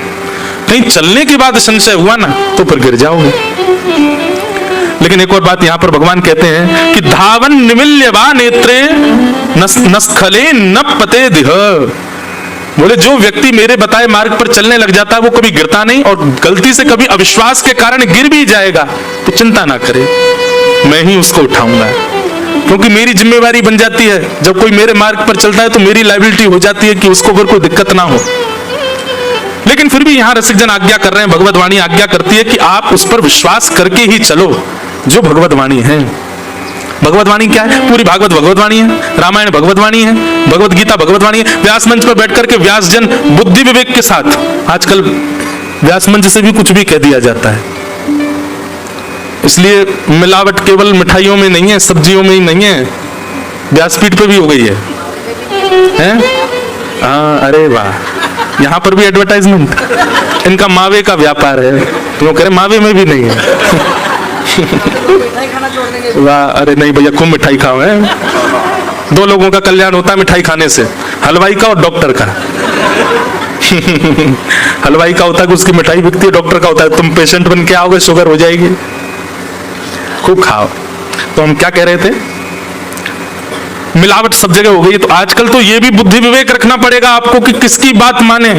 कहीं चलने के बाद संशय हुआ ना, तो फिर गिर जाओगे। लेकिन एक और बात यहां पर भगवान कहते हैं कि धावन निमिल्य वा नेत्रे नस्खले न पते दिह। बोले जो व्यक्ति मेरे बताए मार्ग पर चलने लग जाता है वो कभी गिरता नहीं, और गलती से कभी अविश्वास के कारण गिर भी जाएगा तो चिंता ना करे, मैं ही उसको उठाऊंगा। क्योंकि मेरी जिम्मेवारी बन जाती है, जब कोई मेरे मार्ग पर चलता है तो मेरी लायबिलिटी हो जाती है कि उसको फिर कोई दिक्कत ना हो। लेकिन फिर भी यहां रसिकजन आज्ञा कर रहे हैं, भगवत वाणी आज्ञा करती है कि आप उस पर विश्वास करके ही चलो जो भगवत वाणी है। भगवत वाणी क्या है, पूरी भागवत भगवत वाणी है, रामायण भगवत वाणी है, भगवत गीता भगवत वाणी है। व्यास मंच पर बैठकर के व्यास जन बुद्धि विवेक के साथ, आजकल व्यास मंच से भी कुछ भी कह दिया जाता है, इसलिए मिलावट केवल मिठाइयों में नहीं है, सब्जियों में ही नहीं है, व्यासपीठ पे भी हो गई है, हैं? हाँ, अरे वाह, यहाँ पर भी एडवर्टाइजमेंट, इनका मावे का व्यापार है, तो कह रहे मावे में भी नहीं है। वाह, अरे नहीं भैया खूब मिठाई खाओ है, 2 लोगों का कल्याण होता है मिठाई खाने से, हलवाई का और डॉक्टर का। हलवाई का होता है कि उसकी मिठाई बिकती है, डॉक्टर का होता है तुम पेशेंट बन के आओगे शुगर हो जाएगी, खूब खाओ। तो हम क्या कह रहे थे, मिलावट सब जगह हो गई, तो आजकल तो ये भी बुद्धि विवेक रखना पड़ेगा आपको कि किसकी बात माने।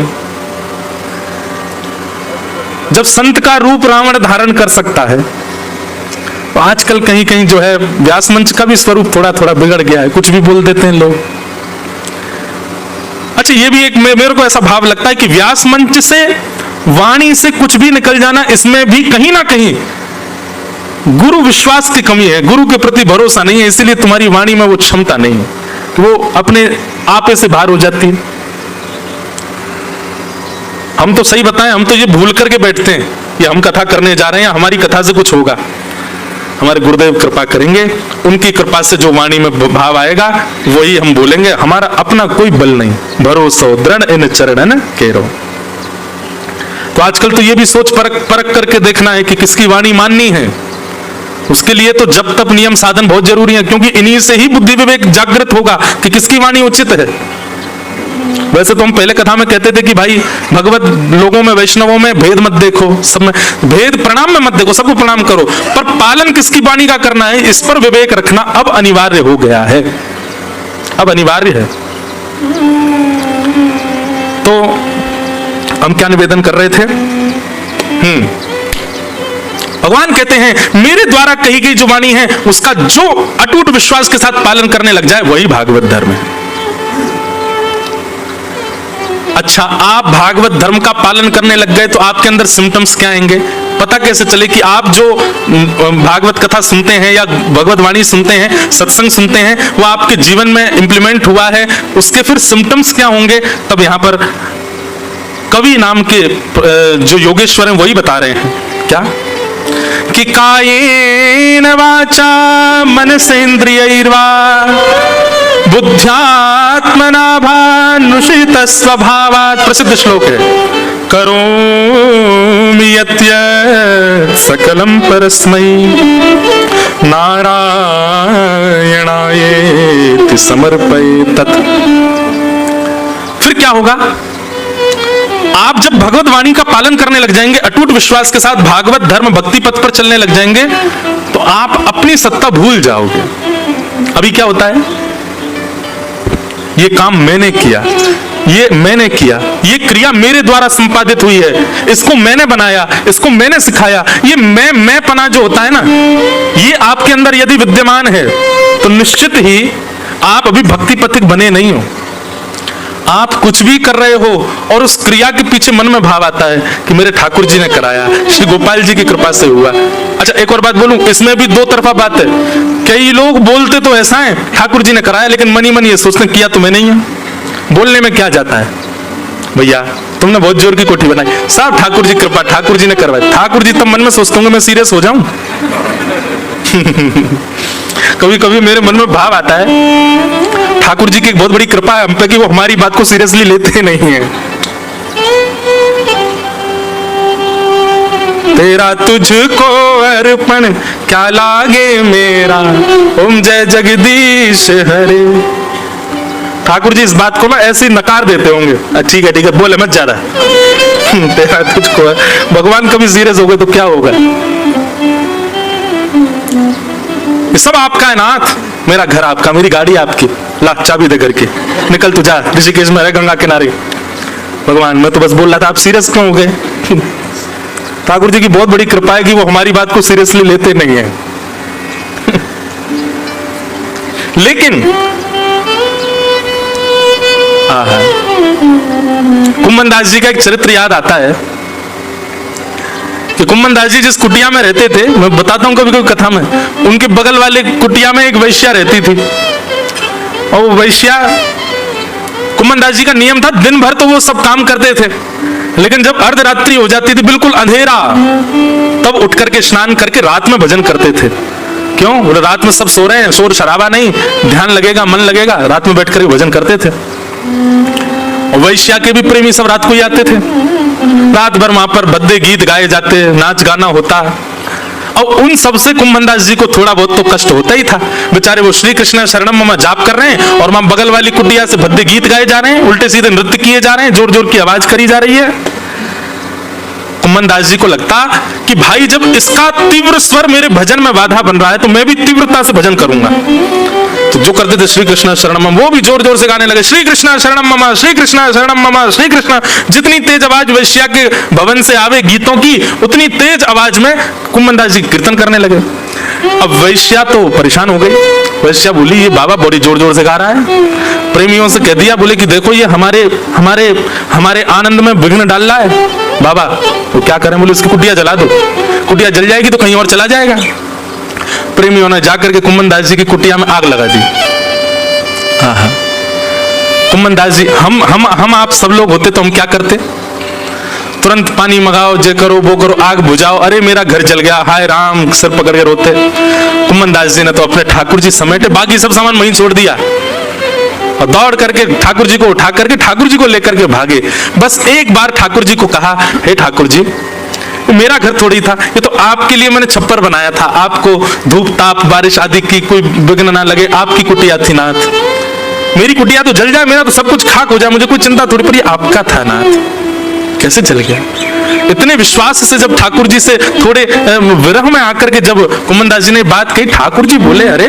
जब संत का रूप रावण धारण कर सकता है, तो आजकल कहीं कहीं जो है व्यास मंच का भी स्वरूप थोड़ा थोड़ा बिगड़ गया है, कुछ भी बोल देते हैं लोग। अच्छा, ये भी एक मेरे को ऐसा भाव लगता है कि व्यास मंच से वाणी से कुछ भी निकल जाना, इसमें भी कहीं ना कहीं गुरु विश्वास की कमी है, गुरु के प्रति भरोसा नहीं है, इसीलिए तुम्हारी वाणी में वो क्षमता नहीं है कि वो अपने आपे से बाहर हो जाती है। हम तो सही बताएं, हम तो ये भूल करके बैठते हैं कि हम कथा करने जा रहे हैं, हमारी कथा से कुछ होगा। हमारे गुरुदेव कृपा करेंगे, उनकी कृपा से जो वाणी में भाव आएगा वही हम बोलेंगे, हमारा अपना कोई बल नहीं, भरोसा दृढ़ इन चरणन केरो। तो आजकल तो ये भी सोच परख करके देखना है कि किसकी वाणी माननी है। उसके लिए तो जप तप नियम साधन बहुत जरूरी है, क्योंकि इन्हीं से ही बुद्धि विवेक जागृत होगा कि किसकी वाणी उचित है। वैसे तो हम पहले कथा में कहते थे कि भाई भगवत लोगों में, वैष्णवों में भेद मत देखो, सब में भेद, प्रणाम में मत देखो, सबको प्रणाम करो, पर पालन किसकी वाणी का करना है, इस पर विवेक रखना अब अनिवार्य हो गया है, अब अनिवार्य है। तो हम क्या निवेदन कर रहे थे, भगवान कहते हैं मेरे द्वारा कही गई जो वाणी है उसका जो अटूट विश्वास के साथ पालन करने लग जाए वही भागवत धर्म है। अच्छा, आप भागवत धर्म का पालन करने लग गए तो आपके अंदर सिम्टम्स क्या आएंगे, पता कैसे चले कि आप जो भागवत कथा सुनते हैं या भगवत वाणी सुनते हैं, सत्संग सुनते हैं, वो आपके जीवन में इंप्लीमेंट हुआ है, उसके फिर सिम्टम्स क्या होंगे। तब यहां पर कवि नाम के जो योगेश्वर हैं वही बता रहे हैं क्या कि कायेन वाचा मनसेन्द्रियैर्वा बुद्ध्यात्मना भानुषित स्वभावात्, प्रसिद्ध श्लोक है, करोमि यत्य सकलम परस्मै नारायणायेति समर्पये तत्। फिर क्या होगा, आप जब भगवत वाणी का पालन करने लग जाएंगे, अटूट विश्वास के साथ भागवत धर्म भक्ति पथ पर चलने लग जाएंगे, तो आप अपनी सत्ता भूल जाओगे। अभी क्या होता है, ये काम मैंने किया, ये मैंने किया, ये क्रिया मेरे द्वारा संपादित हुई है, इसको मैंने बनाया, इसको मैंने सिखाया। ये मैं पना जो होता है ना, ये आपके अंदर यदि विद्यमान है तो निश्चित ही आप अभी भक्ति पथिक बने नहीं हो। आप कुछ भी कर रहे हो और उस क्रिया के पीछे मन में भाव आता है कि मेरे ठाकुर जी ने कराया, श्री गोपाल जी की कृपा से हुआ। अच्छा, एक और बात बोलूं, इसमें भी दो तरफा बात है। कई लोग बोलते तो ऐसा है ठाकुर जी ने कराया, लेकिन मनी मन ये सोचते किया तो मैंने ही है। बोलने में क्या जाता है भैया, तुमने बहुत जोर की कोठी बनाई, साहब ठाकुर जी कृपा, ठाकुर जी ने करवाया। ठाकुर जी तब मन में सोचता हूँ मैं सीरियस हो जाऊं। कभी कभी मेरे मन में भाव आता है ठाकुर जी की एक बहुत बड़ी कृपा है हम पे कि वो हमारी बात को सीरियसली लेते नहीं है। तेरा तुझको अर्पण क्या लागे मेरा, ओम जय जगदीश हरे। ठाकुर जी इस बात को ना ऐसे नकार देते होंगे, ठीक है बोले मत ज्यादा। तेरा तुझको, भगवान कभी सीरियस हो गए तो क्या होगा। ये सब आपका है नाथ, मेरा घर आपका, मेरी गाड़ी आपकी, ला चाबी दे घर की, निकल तू जा, ऋषिकेश में रह गंगा किनारे। भगवान मैं तो बस बोल रहा था, आप सीरियस क्यों हो गए। ठाकुर जी की बहुत बड़ी कृपा है कि वो हमारी बात को सीरियसली लेते नहीं है। लेकिन कुम्मन दास जी का एक चरित्र याद आता है कि कुम्मन दास जी जिस कुटिया में रहते थे, मैं बताता हूं कभी कभी कथा में, उनके बगल वाले कुटिया में एक वैश्या रहती थी। और वो वैश्या, कुम्मन दास जी का नियम था दिन भर तो वो सब काम करते थे, लेकिन जब अर्धरात्रि हो जाती थी, बिल्कुल अंधेरा, तब उठ करके स्नान करके रात में भजन करते थे। क्यों, बोले रात में सब सो रहे हैं, शोर शराबा नहीं, ध्यान लगेगा, मन लगेगा, रात में बैठ करके भजन करते थे। और वैश्या के भी प्रेमी सब रात को ही आते थे, रात भर वहां पर भद्दे गीत गाए जाते, नाच गाना होता। और उन सबसे कुम्मन दास जी को थोड़ा बहुत तो कष्ट होता ही था। बेचारे वो श्री कृष्ण शरणम मम जाप कर रहे हैं और वहां बगल वाली कुटिया से भद्दे गीत गाए जा रहे हैं, उल्टे सीधे नृत्य किए जा रहे हैं, जोर जोर की आवाज करी जा रही है। कुम्मन दास जी को लगता कि भाई जब इसका तीव्र स्वर मेरे भजन में बाधा बन रहा है तो मैं भी तीव्रता से भजन करूंगा। तो जो करते थे श्री कृष्ण शरणम मम, वो भी जोर जोर से गाने लगे, श्री कृष्ण शरणम मम, श्री कृष्ण शरणम मम, श्री कृष्ण। जितनी तेज आवाज वैश्या के भवन से आवे गीतों की, उतनी तेज आवाज में कुम्मन दास जी कीर्तन करने लगे। अब वैश्या तो परेशान हो गई। वैश्या बोली ये बाबा बड़ी जोर जोर से गा रहा है। प्रेमियों से कह दिया, बोले कि देखो ये हमारे हमारे हमारे आनंद में विघ्न डाल रहा है। बाबा तो क्या करें, बोले उसकी कुटिया जला दो, कुटिया जल जाएगी तो कहीं और चला जाएगा। प्रेमियों ने जाकर के कुम्मन दास जी की कुटिया में आग लगा दी। हाँ, कुम्मन दास जी, हम आप सब लोग होते तो हम क्या करते, तुरंत पानी मंगाओ, जे करो वो करो, आग बुझाओ, अरे मेरा घर जल गया, हाय राम, सिर पकड़ के रोते। कुम्मन दास जी ने तो अपने ठाकुर जी समेटे, बाकी सब सामान वहीं छोड़ दिया और दौड़ करके ठाकुर जी को उठा करके ठाकुर जी को लेकर के भागे। बस एक बार ठाकुर जी को कहा, हे ठाकुर जी, मेरा घर थोड़ी था, ये तो आपके लिए मैंने छप्पर बनाया था, आपको धूप ताप बारिश आदि की कोई विघ्न ना लगे, आपकी कुटिया थी नाथ। मेरी कुटिया तो जल जाए, मेरा तो सब कुछ खाक हो जाए, मुझे कोई चिंता थोड़ी पड़ी, आपका था नाथ, कैसे जल गया। इतने विश्वास से जब ठाकुर जी से थोड़े विरह में आकर के जब कुम्मन दास जी ने बात कही, ठाकुर जी बोले, अरे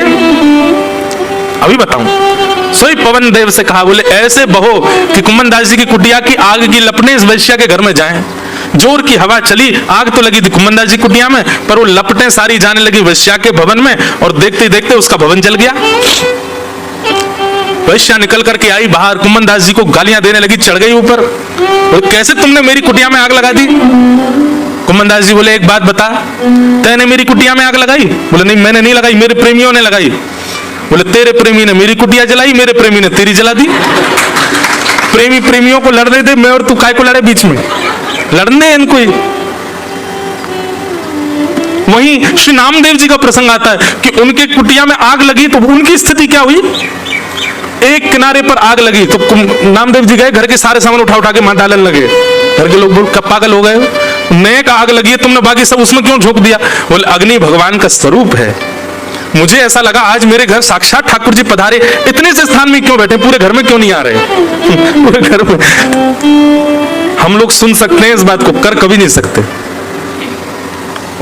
अभी बताऊं। सोई पवन देव से कहा, बोले ऐसे बहो कि कुम्मन दास जी की कुटिया की आग की लपटें इस वैश्या के घर में जाएं। जोर की हवा चली, आग तो लगी थी कुम्मन दास जी कुटिया में, पर वो लपटें सारी जाने लगी वैश्या के भवन में, और देखते ही देखते उसका भवन जल गया। वैश्या निकल करके आई बाहर, कुम्मन दास जी को गालियां देने लगी, चढ़ गई ऊपर, कैसे तुमने मेरी कुटिया में आग लगा दी। कुम्मन दास जी बोले, एक बात बता, तैने मेरी कुटिया में आग लगाई। बोले नहीं, मैंने नहीं लगाई, मेरे प्रेमियों ने लगाई। बोले तेरे प्रेमी ने मेरी कुटिया जलाई, मेरे प्रेमी ने तेरी जला दी। प्रेमी प्रेमियों को लड़ने दे, मैं और तू काय को लड़े बीच में, लड़ने इनको ही। वहीं श्री नामदेव जी का प्रसंग आता है कि उनके कुटिया में आग लगी तो उनकी स्थिति क्या हुई। एक किनारे पर आग लगी तो नामदेव जी गए, घर के सारे सामान उठा उठा के मां डालने लगे। घर के लोग बोल कब पागल हो गए, नए का आग लगी है, तुमने बाकी सब उसमें क्यों झोंक दिया। बोले अग्नि भगवान का स्वरूप है, मुझे ऐसा लगा आज मेरे घर साक्षात ठाकुर जी पधारे, इतने से स्थान में क्यों बैठे, पूरे घर में क्यों नहीं आ रहे? पूरे घर में हम लोग सुन सकते हैं इस बात को, कर कभी नहीं सकते,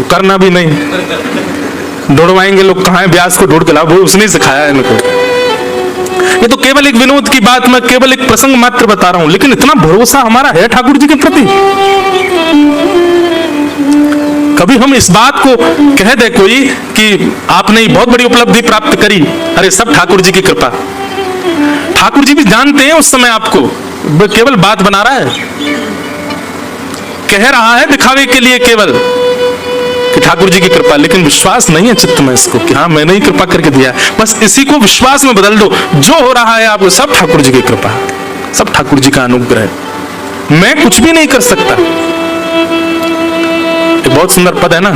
करना भी नहीं। दौड़वाएंगे लोग, कहाँ है व्यास को ढूंढ के लाओ, वो उसने सिखाया इनको। ये तो केवल एक विनोद की बात, मैं केवल एक प्रसंग मात्र बता रहा हूं, लेकिन इतना भरोसा हमारा है ठाकुर जी के प्रति। कभी हम इस बात को कह दे कोई कि आपने बहुत बड़ी उपलब्धि प्राप्त करी, अरे सब ठाकुर जी की कृपा। ठाकुर जी भी जानते हैं उस समय आपको, वो केवल बात बना रहा है, कह रहा है दिखावे के लिए केवल कि ठाकुर जी की कृपा, लेकिन विश्वास नहीं है चित्त में इसको कि हाँ मैंने ही कृपा करके दिया। बस इसी को विश्वास में बदल दो, जो हो रहा है आपको सब ठाकुर जी की कृपा, सब ठाकुर जी का अनुग्रह, मैं कुछ भी नहीं कर सकता। एक बहुत सुंदर पद है ना,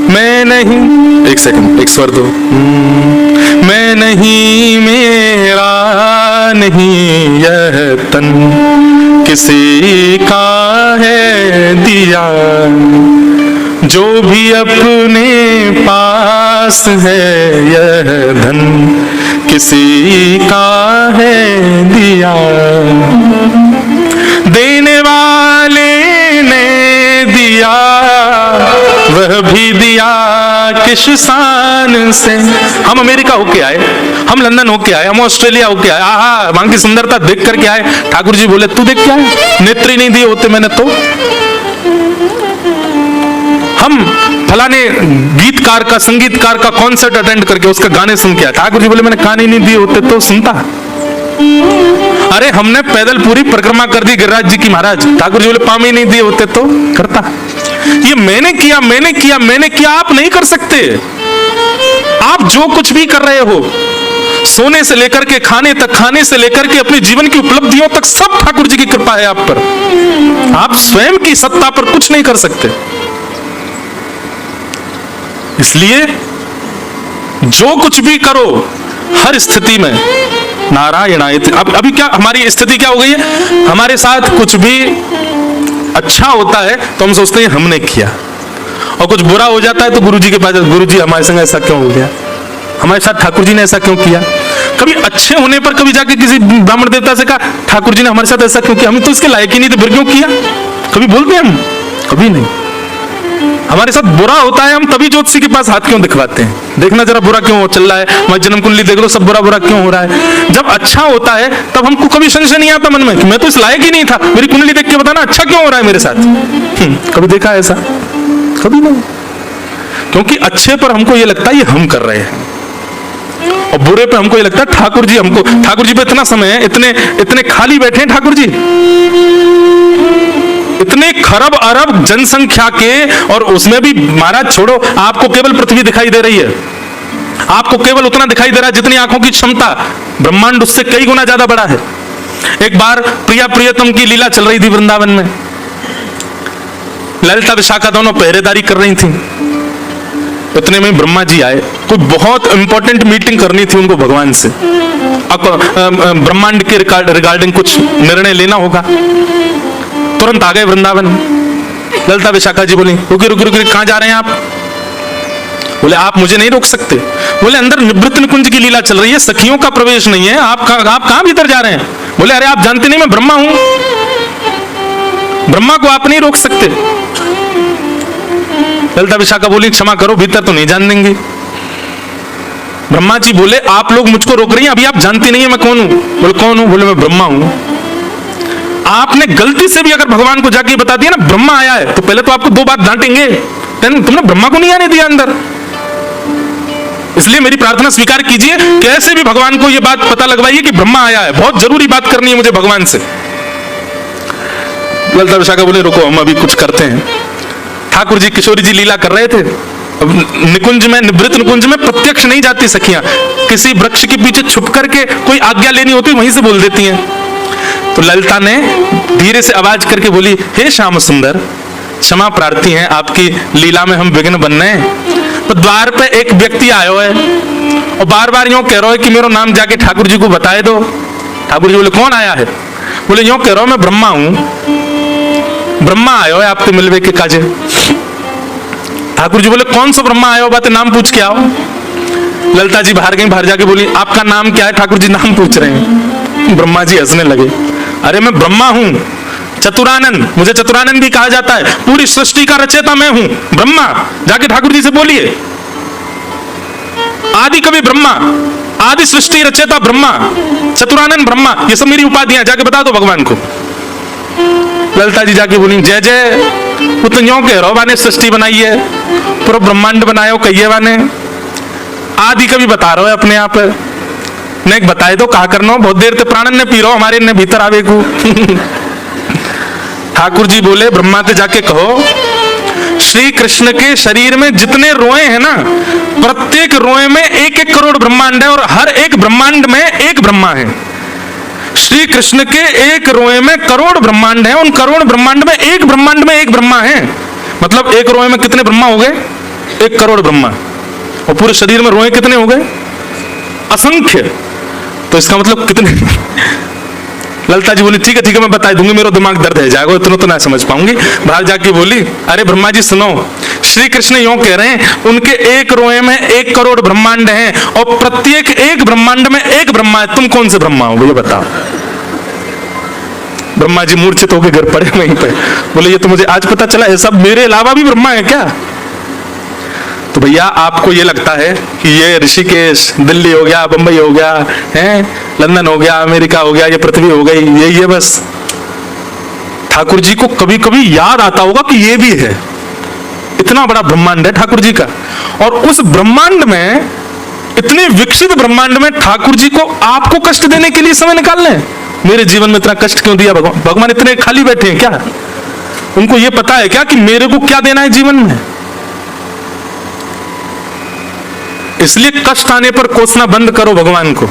मैं नहीं, एक सेकंड, एक स्वर दो, मैं नहीं, मेरा नहीं यह तन, किसी का है दिया, जो भी अपने पास है यह धन, किसी का है दिया, देने वाले ने दिया, वह भी दिया किस शान से। हम अमेरिका होके आए, हम लंदन होके आए, हम ऑस्ट्रेलिया होके आए, आहा वहां की सुंदरता देख करके आए, ठाकुर जी बोले तू देख क्या है, नेत्र ही नहीं दिए होते मैंने तो। हम फलाने गीतकार का, संगीतकार का कॉन्सर्ट अटेंड करके उसका गाने सुन के आए, ठाकुर जी बोले मैंने कान ही नहीं दिए होते तो सुनता। अरे हमने पैदल पूरी परिक्रमा कर दी गिरिराज जी की महाराज, ठाकुर जी बोले पाम ही नहीं दिए होते तो करता। ये मैंने किया, मैंने किया, मैंने किया, आप नहीं कर सकते। आप जो कुछ भी कर रहे हो, सोने से लेकर के खाने तक, खाने से लेकर के अपने जीवन की उपलब्धियों तक, सब ठाकुर जी की कृपा है आप पर। आप स्वयं की सत्ता पर कुछ नहीं कर सकते। इसलिए जो कुछ भी करो हर स्थिति में नारायणायति। अब अभी क्या हमारी स्थिति क्या हो गई है, हमारे साथ कुछ भी अच्छा होता है तो हम सोचते हैं हमने किया, और कुछ बुरा हो जाता है तो गुरु जी के पास, गुरु जी हमारे संग ऐसा क्यों हो गया, हमारे साथ ठाकुर जी ने ऐसा क्यों किया। कभी अच्छे होने पर कभी जाके किसी ब्राह्मण देवता से कहा ठाकुर जी ने हमारे साथ ऐसा क्यों किया, हम तो इसके लायक ही नहीं थे फिर क्यों किया, कभी बोलते हैं हम? कभी नहीं। हमारे साथ बुरा होता है हम तभी ज्योतिषी के पास हाथ क्यों दिखवाते हैं, देखना जरा बुरा क्यों चल रहा है, हमारी जन्म कुंडली देख लो सब बुरा बुरा क्यों हो रहा है। जब अच्छा होता है तब हमको कभी संशय नहीं आता मन में कि मैं तो इस लायक ही नहीं था, मेरी कुंडली देख के बताना अच्छा क्यों हो रहा है मेरे साथ। कभी देखा ऐसा? कभी नहीं। क्योंकि अच्छे पर हमको ये लगता है ये हम कर रहे हैं, और बुरे पे हमको ये लगता है ठाकुर जी हमको, ठाकुर जी पे इतना समय है, इतने इतने खाली बैठे हैं ठाकुर जी, इतने खरब अरब जनसंख्या के, और उसमें भी महाराज छोड़ो, आपको केवल पृथ्वी दिखाई दे रही है, आपको केवल उतना दिखाई दे रहा है जितनी आंखों की क्षमता, ब्रह्मांड उससे कई गुना ज्यादा बड़ा है। एक बार प्रिया प्रियतम की लीला चल रही थी वृंदावन में, ललिता विशाखा दोनों पहरेदारी कर रही थी, इतने में ब्रह्मा जी आए, कोई बहुत इंपॉर्टेंट मीटिंग करनी थी उनको भगवान से, ब्रह्मांड के रिगार्डिंग कुछ निर्णय लेना होगा। तुरंत आ गए वृंदावन। ललिता विशाखा जी बोली रुकी रुकी रुकी, कहां जा रहे हैं आप? बोले आप मुझे नहीं रोक सकते। बोले अंदर निवृत्त निकुंज की लीला चल रही है, सखियों का प्रवेश नहीं है, आप कहां भीतर जा रहे हैं? बोले अरे आप जानते नहीं मैं ब्रह्मा हूं, ब्रह्मा को आप नहीं रोक सकते। ललिता विशाखा बोली क्षमा करो, भीतर तो नहीं जान देंगे। ब्रह्मा जी बोले आप लोग मुझको रोक रही हैं, अभी आप जानती नहीं है मैं कौन हूं। बोले कौन हूं? बोले मैं ब्रह्मा हूं। आपने गलती से भी अगर भगवान को जाके बता दिया ना ब्रह्मा आया है, तो पहले तो आपको दो बात डांटेंगे, तुमने ब्रह्मा को नहीं आने दिया अंदर। इसलिए मेरी प्रार्थना स्वीकार कीजिए, कैसे भी भगवान को यह बात पता लगवाइए कि ब्रह्मा आया है, बहुत जरूरी बात करनी है मुझे भगवान से। ललिता विशाखा बोले रुको हम अभी कुछ करते हैं। ठाकुर जी किशोरी जी लीला कर रहे थे, निकुंज में, निवृत्त निकुंज में प्रत्यक्ष नहीं जाती सखियां, किसी वृक्ष के पीछे छुप करके कोई आज्ञा लेनी होती वहीं से बोल देती हैं। तो ललिता ने धीरे से आवाज करके बोली हे श्याम सुंदर, क्षमा प्रार्थी हैं, आपकी लीला में हम विघ्न बन रहे हैं। तो द्वार पे एक व्यक्ति आयो है और बार बार यूं कह रहा है कि मेरा नाम जाके ठाकुर जी को बताए दो। ठाकुर जी बोले कौन आया है? बोले यूं कह रहा हूं मैं ब्रह्मा हूं, ब्रह्मा आयो है आपके मिलवे के काजे। ठाकुर जी बोले कौन सा ब्रह्मा आया हो, बात नाम पूछ के आओ। ललिता जी बाहर गई, बाहर जाके बोली आपका नाम क्या है? ठाकुर जी नाम पूछ रहे हैं। ब्रह्मा जी हंसने लगे, अरे मैं ब्रह्मा हूं, चतुरानन, मुझे चतुरानन भी कहा जाता है, पूरी सृष्टि का रचयिता मैं हूं, ब्रह्मा। जाके ठाकुर जी से बोलिए, आदि कवि ब्रह्मा, आदि सृष्टि रचयिता ब्रह्मा, चतुरानन ब्रह्मा, ये सब मेरी उपाधियां, जाके बता दो भगवान को। ललिता जी जाके बोली जय जय, वो तो यूं कह रहा बाने सृष्टि बनाई है, पूरा ब्रह्मांड बनाया हो कहिए बाने, आदि कवि बता रहे हो अपने आप ने, बताए तो कहा करना, बहुत देर से प्राणन ने पी रहा हमारे ने भीतर आवे को। ठाकुर जी बोले ब्रह्मा से जाके कहो श्री कृष्ण के शरीर में जितने रोए हैं ना, प्रत्येक रोए में 1-1 करोड़ ब्रह्मांड है और हर एक ब्रह्मांड में एक ब्रह्मा है। श्री कृष्ण के एक रोए में करोड़ ब्रह्मांड है, उन करोड़ ब्रह्मांड में एक ब्रह्मांड में एक ब्रह्मा है। मतलब एक रोए में कितने ब्रह्मा हो गए? 1 करोड़ ब्रह्मा। और पूरे शरीर में रोए कितने हो गए? असंख्य। तो इसका मतलब कितने? ललिता जी बोली ठीक है मैं बता दूंगी, मेरा दिमाग दर्द है जाएगा, इतना तो ना समझ पाऊंगी। बाहर जाके बोली अरे ब्रह्मा जी सुनो, श्री कृष्ण यूं कह रहे हैं उनके एक रोए में 1 करोड़ ब्रह्मांड हैं और प्रत्येक एक ब्रह्मांड में एक ब्रह्मा है, तुम कौन से ब्रह्मा हो ये बताओ। ब्रह्मा जी मूर्छित होकर गिर पड़े वहीं पे, बोले ये तो मुझे आज पता चला, ऐसा मेरे अलावा भी ब्रह्मा है क्या? तो भैया आपको ये लगता है कि ये ऋषिकेश, दिल्ली हो गया, बंबई हो गया, हैं लंदन हो गया, अमेरिका हो गया, ये पृथ्वी हो गई, ये बस। ठाकुर जी को कभी कभी याद आता होगा कि ये भी है, इतना बड़ा ब्रह्मांड है ठाकुर जी का। और उस ब्रह्मांड में, इतने विकसित ब्रह्मांड में ठाकुर जी को आपको कष्ट देने के लिए समय निकाल लें। मेरे जीवन में इतना कष्ट क्यों दिया भगवान? भगवान इतने खाली बैठे हैं क्या? उनको ये पता है क्या कि मेरे को क्या देना है जीवन में? इसलिए कष्ट आने पर कोसना बंद करो भगवान को।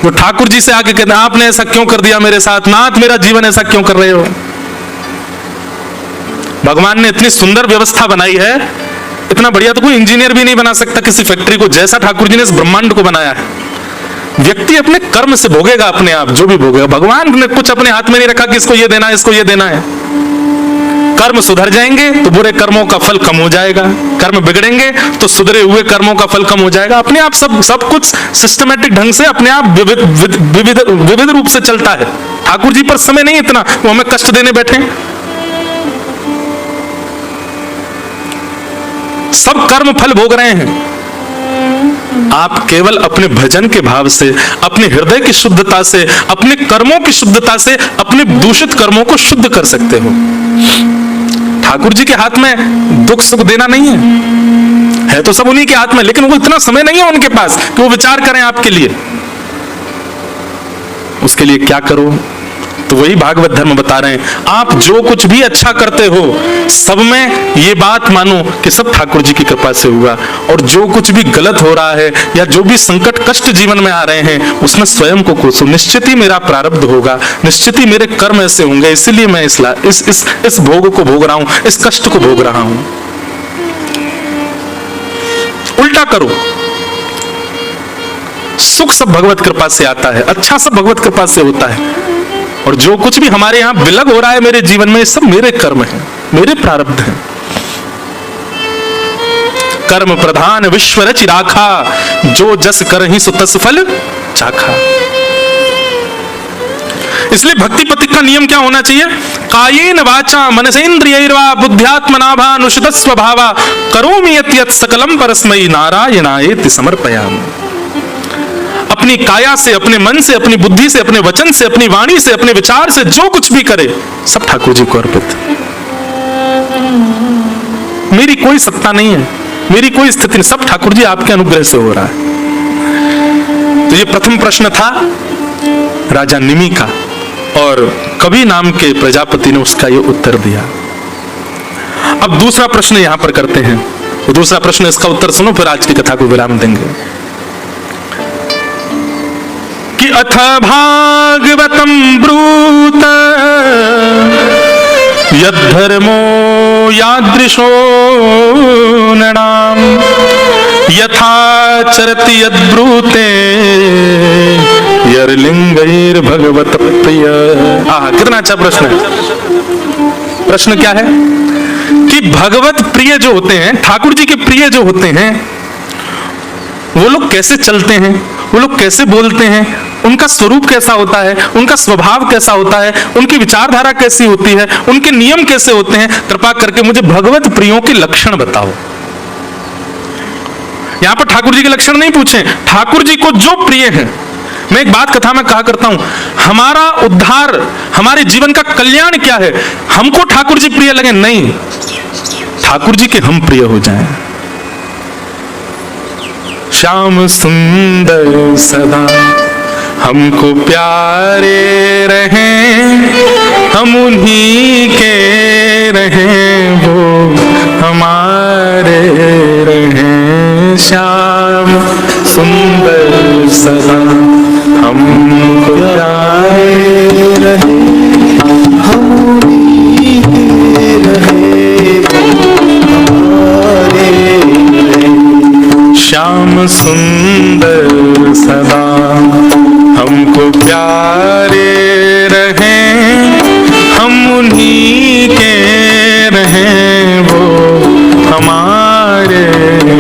वो ठाकुर जी से आके कहते हैं आपने ऐसा क्यों कर दिया मेरे साथ, नाथ मेरा जीवन ऐसा क्यों कर रहे हो? भगवान ने इतनी सुंदर व्यवस्था बनाई है, इतना बढ़िया तो कोई इंजीनियर भी नहीं बना सकता किसी फैक्ट्री को, जैसा ठाकुर जी ने इस ब्रह्मांड को बनाया है। व्यक्ति अपने कर्म से भोगेगा अपने आप, जो भी भोगेगा। भगवान ने कुछ अपने हाथ में नहीं रखा कि इसको ये देना है, इसको ये देना है। कर्म सुधर जाएंगे तो बुरे कर्मों का फल कम हो जाएगा, कर्म बिगड़ेंगे तो सुधरे हुए कर्मों का फल कम हो जाएगा। अपने आप सब कुछ सिस्टमैटिक ढंग से अपने आप विविध रूप से चलता है। ठाकुर जी पर समय नहीं इतना वो हमें कष्ट देने बैठे। सब कर्म फल भोग रहे हैं। आप केवल अपने भजन के भाव से, अपने हृदय की शुद्धता से, अपने कर्मों की शुद्धता से अपने दूषित कर्मों को शुद्ध कर सकते हो। ठाकुर जी के हाथ में दुख सुख देना नहीं है तो सब उन्हीं के हाथ में, लेकिन वो इतना समय नहीं है उनके पास कि वो विचार करें आपके लिए। उसके लिए क्या करो? तो वही भागवत धर्म बता रहे हैं, आप जो कुछ भी अच्छा करते हो सब में ये बात मानो कि सब ठाकुर जी की कृपा से हुआ, और जो कुछ भी गलत हो रहा है या जो भी संकट कष्ट जीवन में आ रहे हैं उसमें स्वयं को कोसो। निश्चित ही मेरा प्रारब्ध होगा, निश्चित ही मेरे कर्म ऐसे होंगे, इसीलिए मैं इस भोग को भोग रहा हूं, इस कष्ट को भोग रहा हूं। उल्टा करो। सुख सब भगवत कृपा से आता है, अच्छा सब भगवत कृपा से होता है, और जो कुछ भी हमारे यहां विलग हो रहा है मेरे जीवन में, सब मेरे कर्म हैं, मेरे प्रारब्ध हैं। कर्म प्रधान विश्व रचि राखा, जो जस करहि सो तस फल चाखा। इसलिए भक्ति पति का नियम क्या होना चाहिए? कायेन वाचा मनसेन्द्रियैर्वा बुद्ध्यात्मना भा अनुषितस्व भावा करोमि यत् यत् सकलम परस्मै नारायणायेति समर्पयामि। अपनी काया से, अपने मन से, अपनी बुद्धि से, अपने वचन से, अपनी वाणी से, अपने विचार से जो कुछ भी करे सब ठाकुर जी को अर्पित। मेरी कोई सत्ता नहीं है, मेरी कोई स्थिति नहीं, सब ठाकुर जी आपके अनुग्रह से हो रहा है। तो ये प्रथम प्रश्न था राजा निमि का, और कवि नाम के प्रजापति ने उसका ये उत्तर दिया। अब दूसरा प्रश्न यहां पर करते हैं। तो दूसरा प्रश्न, इसका उत्तर सुनो फिर आज की कथा को विराम देंगे। कि अथ भागवतम ब्रूत यद्धर्मो यादृशो नृणाम यथा चरति यद्ब्रूते यर्लिंगैर भगवत प्रिय। कितना अच्छा प्रश्न है। प्रश्न क्या है कि भगवत प्रिय जो होते हैं, ठाकुर जी के प्रिय जो होते हैं, वो लोग कैसे चलते हैं, वो लोग कैसे बोलते हैं, उनका स्वरूप कैसा होता है, उनका स्वभाव कैसा होता है, उनकी विचारधारा कैसी होती है, उनके नियम कैसे होते हैं, कृपा करके मुझे भगवत प्रियों के लक्षण बताओ। यहां पर ठाकुर जी के लक्षण नहीं पूछे, ठाकुर जी को जो प्रिय है। मैं एक बात कथा में कहा करता हूं, हमारा उद्धार, हमारे जीवन का कल्याण क्या है? हमको ठाकुर जी प्रिय लगे नहीं, ठाकुर जी के हम प्रिय हो जाएं। श्याम सुंदर सदा हमको प्यारे रहें, हम उन्हीं के रहें, वो हमारे रहें। श्याम सुंदर सदा हमको प्यारे रहें, हम उन्हीं के रहे, हमारे रहे। श्याम सुंदर सदा हमको प्यारे रहें, हम उन्हीं के रहें, वो हमारे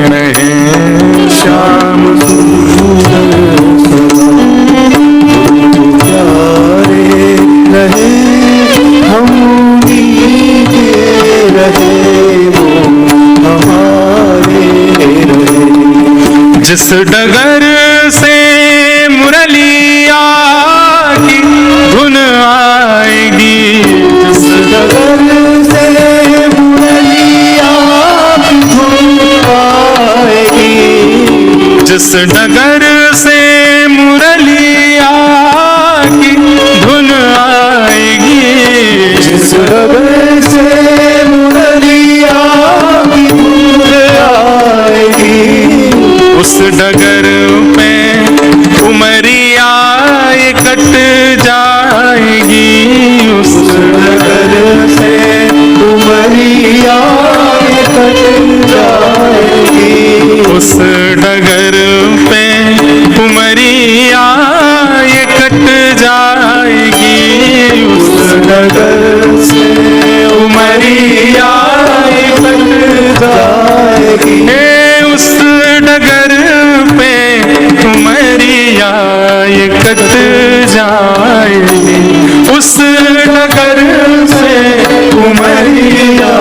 रहें। श्याम सुंदर प्यारे रहे, हम उन्हीं के रहे, वो हमारे रहे। जिस डगर से मुरलिया की धुन आएगी, जिस डगर से मुरलिया की धुन आएगी, जिस डगर से मुरलिया की धुन आएगी, जिस डगर से मुरलिया की धुन आएगी, उस डगर पे उमरिया कट जाएगी, उस डगर से उमरिया कट जाएगी, उस डगर पे उमरिया कट जाएगी, उस डगर से उमरिया कट जाएगी, उस डगर पे उमरिया कट जाएगी, उस डगर से उमरिया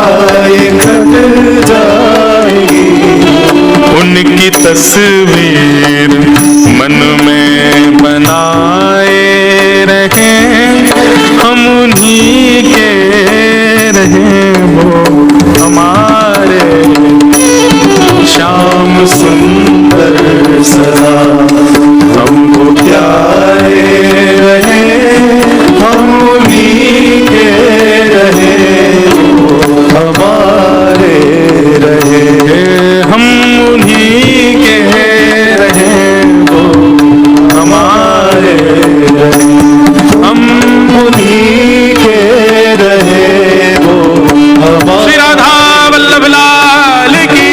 कट जाएगी। उनकी तस्वीर मन में बनाए रहें, हम उन्हीं के रहें, वो हमारे। श्याम सुंदर सदा हमको प्यारे रहे, हम उन्हीं के रहे, वो हमारे रहे। हम उन्हीं के रहे, वो हमारे रहे, हम उन्हीं के रहे, वो हमारे। श्री राधा वल्लभ लाल की।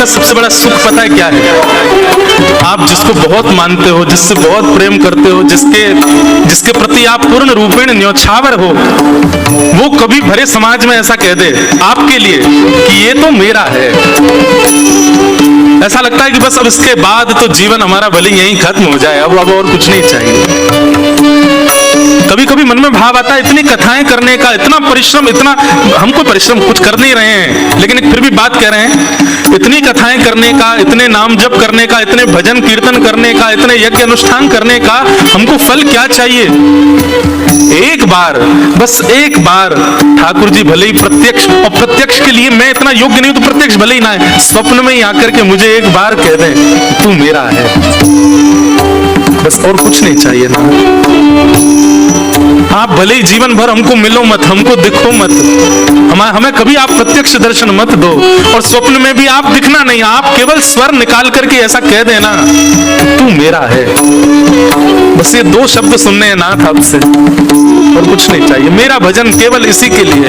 सबसे बड़ा सुख पता है क्या है? आप जिसको बहुत मानते हो, जिससे बहुत प्रेम करते हो, जिसके प्रति आप पूर्ण रूपेण न्योछावर हो, वो कभी भरे समाज में ऐसा कह दे आपके लिए कि ये तो मेरा है। ऐसा लगता है कि बस अब इसके बाद तो जीवन हमारा भले यहीं खत्म हो जाए, अब और कुछ नहीं चाहिए। कभी कभी मन में भाव आता है इतनी कथाएं करने का, इतना परिश्रम, इतना हम कोई परिश्रम कुछ कर नहीं रहे हैं, लेकिन फिर भी बात कह रहे हैं, इतनी कथाएं करने का, इतने नाम जप करने का, इतने भजन कीर्तन करने का, इतने यज्ञ अनुष्ठान करने का हमको फल क्या चाहिए? एक बार, बस एक बार ठाकुर जी भले ही प्रत्यक्ष, और प्रत्यक्ष के लिए मैं इतना योग्य नहीं हूं तो प्रत्यक्ष भले ही ना है, स्वप्न में ही आकर के मुझे एक बार कह दें तू मेरा है, बस और कुछ नहीं चाहिए ना। आप भले ही जीवन भर हमको मिलो मत, हमको दिखो मत, हमें कभी आप प्रत्यक्ष दर्शन मत दो, और स्वप्न में भी आप दिखना नहीं, आप केवल स्वर निकाल करके ऐसा कह देना तू मेरा है, बस ये दो शब्द सुनने हैं नाथ आपसे, और कुछ नहीं चाहिए। मेरा भजन केवल इसी के लिए,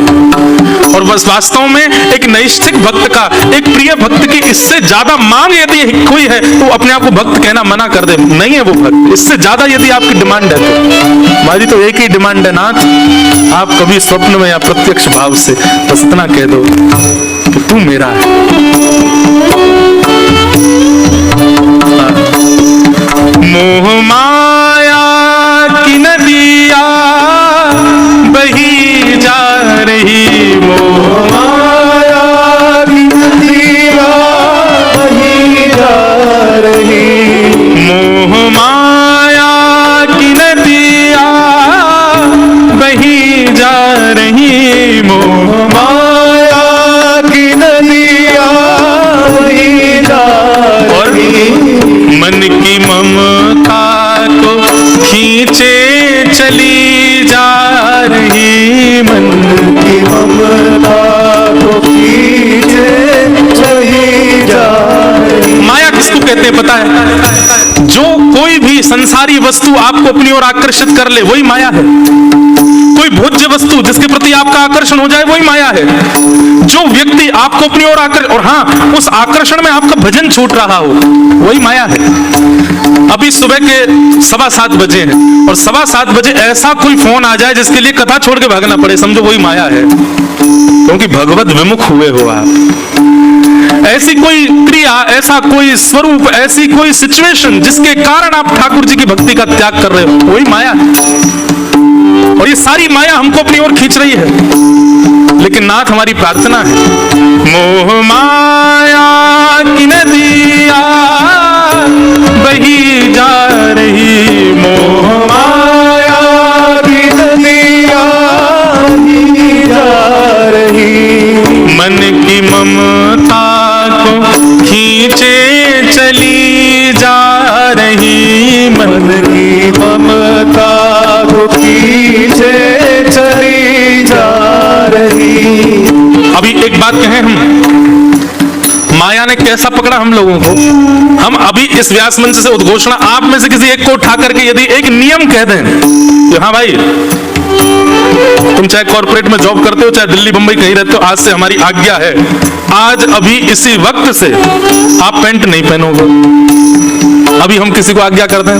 और बस वास्तव में एक नैष्ठिक भक्त का, एक प्रिय भक्त की इससे ज्यादा मांग यदि कोई है तो अपने आप को भक्त कहना मना कर दे, नहीं है वो भक्त, इससे ज्यादा यदि आपकी डिमांड है तो हमारी तो एक ही डिमांड है नाथ, आप कभी स्वप्न में या प्रत्यक्ष भाव से बस इतना कह दो कि तू मेरा है। मोह माया की नदिया बही जा रही, मोह माया की नदिया बही जा रही, मोह माया की नदिया बही जा रही, मोह माया की नदिया बही जा रही, मन की ममता को खींचे चली जा रही, मन की ममता को खींचे चली जा रही। माया किसको कहते हैं पता है? जो कोई भी संसारी वस्तु आपको अपनी ओर आकर्षित कर ले वही माया है, कोई भोज्य वस्तु जिसके प्रति आपका आकर्षण हो जाए वही माया है, जो व्यक्ति आपको अपनी ओर और हाँ उस आकर्षण में आपका भजन छूट रहा हो वही माया है। अभी सुबह के 7:15 बजे हैं, और 7:15 बजे ऐसा कोई फोन आ जाए जिसके लिए कथा छोड़ के भागना पड़े, समझो वही माया है, क्योंकि भगवत विमुख हुए हो आप। ऐसी कोई क्रिया, ऐसा कोई स्वरूप, ऐसी कोई सिचुएशन जिसके कारण आप ठाकुर जी की भक्ति का त्याग कर रहे हो वही माया है, और ये सारी माया हमको अपनी ओर खींच रही है। लेकिन नाथ हमारी प्रार्थना है, मोह माया की नदिया बही जा रही, मोह माया की नदिया बही जा रही, मन की ममता को खींचे चली जा रही, मन की ममता को खींचे चली जा रही। अभी एक बात कहें, हम माया ने कैसा पकड़ा हम लोगों को, हम अभी इस व्यास मंच से उद्घोषणा आप में से किसी एक को उठा करके यदि एक नियम कह दें कि हाँ भाई तुम चाहे कॉर्पोरेट में जॉब करते हो, चाहे दिल्ली बंबई कहीं रहते हो, आज से हमारी आज्ञा है, आज अभी इसी वक्त से आप पैंट नहीं पहनोगे। अभी हम किसी को आज्ञा कर दें,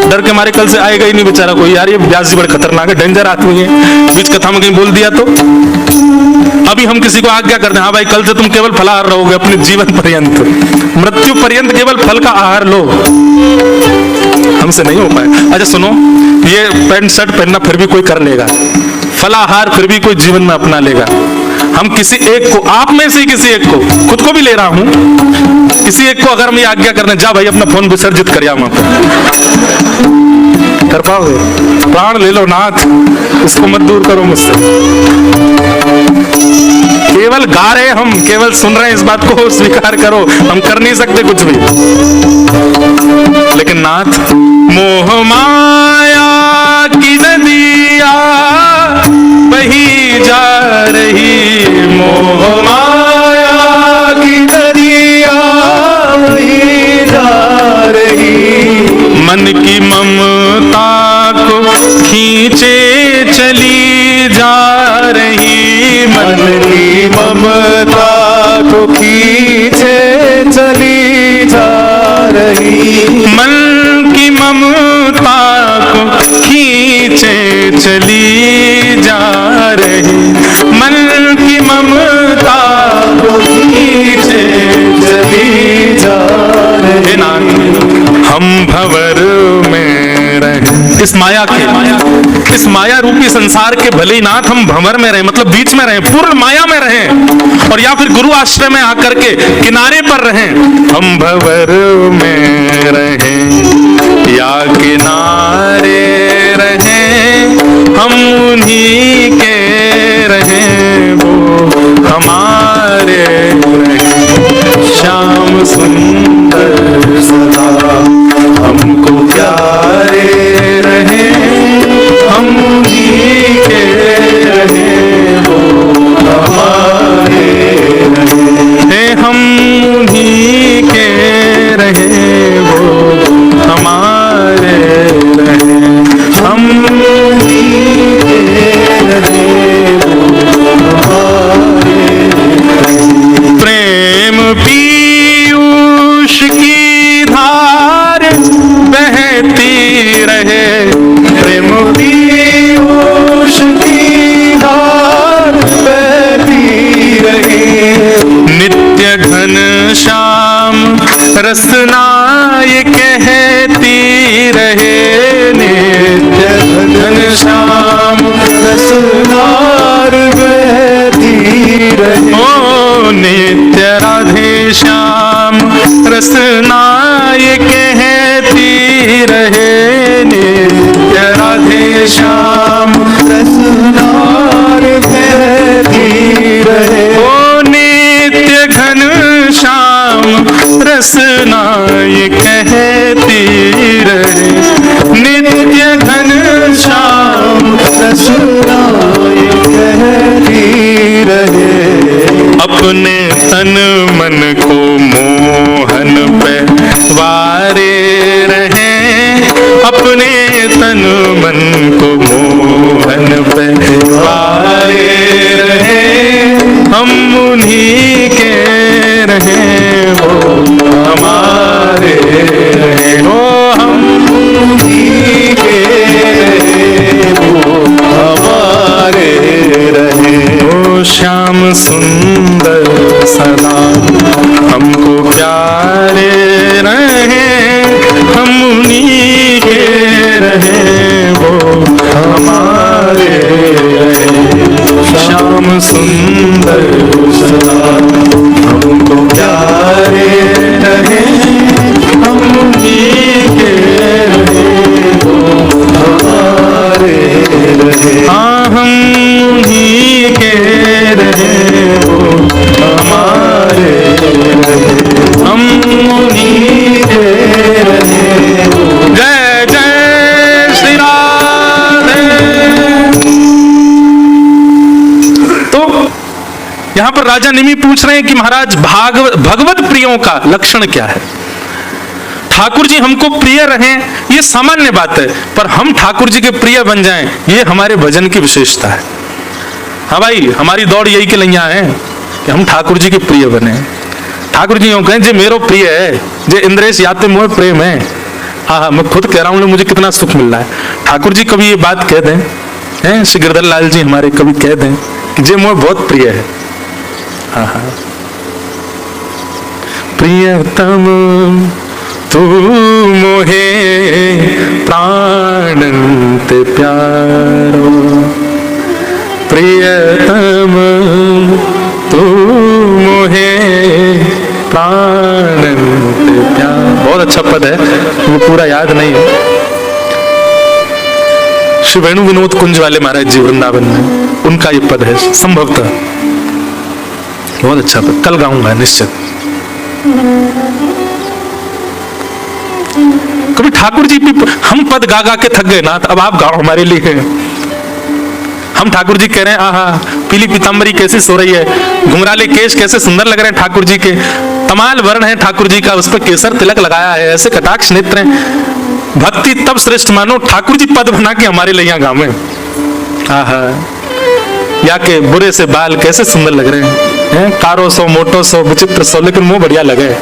डर के मारे कल से आएगा ही नहीं बेचारा कोई, यार ये व्यास जी बड़े खतरनाक है, डेंजर आदमी है, बीच कथा में कहीं बोल दिया तो। अभी हम किसी को आज्ञा कर दें, हाँ भाई कल से तुम केवल फलाहार रहोगे अपने जीवन पर्यंत, मृत्यु पर्यंत केवल फल का आहार लो, हमसे नहीं हो पाए। अच्छा सुनो, ये पैंट शर्ट पहनना फिर भी कोई कर लेगा, फलाहार फिर भी कोई जीवन में अपना लेगा। हम किसी एक को, आप में से किसी एक को, खुद को भी ले रहा हूं, किसी एक को अगर हम ये आज्ञा करने, जा भाई अपना फोन विसर्जित कर वहां कर पाओगे? प्राण ले लो नाथ, इसको मत दूर करो मुझसे। केवल गा रहे, हम केवल सुन रहे हैं, इस बात को स्वीकार करो, हम कर नहीं सकते कुछ भी। लेकिन नाथ, मोह माया की नदिया बही जा रही, मोह माया की नदिया बही जा रही, मन की ममता को खींचे चली जा रही, मन की ममता को खींचे चली जा रही, मन की ममता को खींचे चली जा रही, मन की ममता को खींचे चली जा रही। हम भंवर में रहे, इस माया के इस माया रूपी संसार के भले ही नाथ हम भंवर में रहे, मतलब बीच में रहे, पूर्ण माया में रहे, और या फिर गुरु आश्रय में आकर के किनारे पर रहे, हम भंवर में रहे या किनारे रहे, हम उन्हीं के रहे, वो हमारे रहे। श्याम सुंदर सदा हमको प्यारे रहे, हम उन्हीं के रहे, वो हमारे रहे, हम उन्हीं के रहे, वो हमारे रहे, हम उन्हीं के रहे, वो हमारे रहे। प्रेम पीयूष की धार बहती रहे, प्रेम पीयूष की धार बहती रहे, नित्य घन श्याम रसना ये कहती रहे, नित्य घन श्याम रसना बहती रहे, ओ नित्य राधे श्याम रसना ये कहती रहे, नित्य राधे श्याम रसना बहती रहे, ओ नित्य घन श्याम रसना ये कहती रहे, नित्य घन श्याम रसना ये कहती रहे। अपने तन मन को मोहन पे वारे रहे, अपने तन मन को मोहन पे वारे रहे, हम उन्हीं के रहे, वो हमारे रहे, ओ हम उन्हीं के रहे, वो हमारे रहे। ओ श्याम सुंदर सदा हमको प्यारे रहे, हम उन्हीं के रहे, वो हमारे रहे। श्याम सुंदर सदा हमको प्यारे रहे, हम उन्हीं के रहे, वो हमारे रहे। हाँ हम उन्हीं के रहे, वो हमारे रहे, हम उन्हीं के रहे। जय जय श्री राधे। तो यहां पर राजा निमि पूछ रहे हैं कि महाराज भगवत प्रियों का लक्षण क्या है। ठाकुर जी हमको प्रिय रहें ये सामान्य बात है, पर हम ठाकुर जी के प्रिय बन जाएं ये हमारे भजन की विशेषता है। हाँ भाई, हमारी दौड़ यही के लिए है कि हम ठाकुर जी के प्रिय बने। ठाकुर जी यूं कहें जे मेरो प्रिय है, जे इंद्रेश याते मोह प्रेम है। हाँ, मैं खुद कह रहा हूँ मुझे कितना सुख मिल रहा है। ठाकुर जी कभी ये बात कह दें, हैं श्री गिरधर लाल जी हमारे कभी कह दें कि जे मोह बहुत प्रिय है। हाँ हाँ, प्रियतम तू मोहे प्राण ते प्यारो, प्रियतम तू मोहे प्राण ते प्यारो। बहुत अच्छा पद है, वो पूरा याद नहीं है। श्री वेणु विनोद कुंज वाले महाराज जी वृंदावन में, उनका ये पद है संभवतः। बहुत अच्छा पद, कल गाऊंगा निश्चित। कभी ठाकुर जी भी हम पद गा गा के थक गए ना, अब आप गाओ हमारे लिए। हम ठाकुर जी कह रहे हैं आहा पीली पीताम्बरी कैसी सो रही है, घुंघराले केश कैसे सुंदर लग रहे हैं ठाकुर जी के, तमाल वर्ण है ठाकुर जी का, उस पर केसर तिलक लगाया है, ऐसे कटाक्ष नेत्र हैं। भक्ति तब श्रेष्ठ मानो ठाकुर जी पद बना के हमारे लिए गावे। आहा, या के बुरे से बाल कैसे सुंदर लग रहे हैं, कारो सो मोटो सो विचित्र सो, लेकिन मुंह बढ़िया लगे।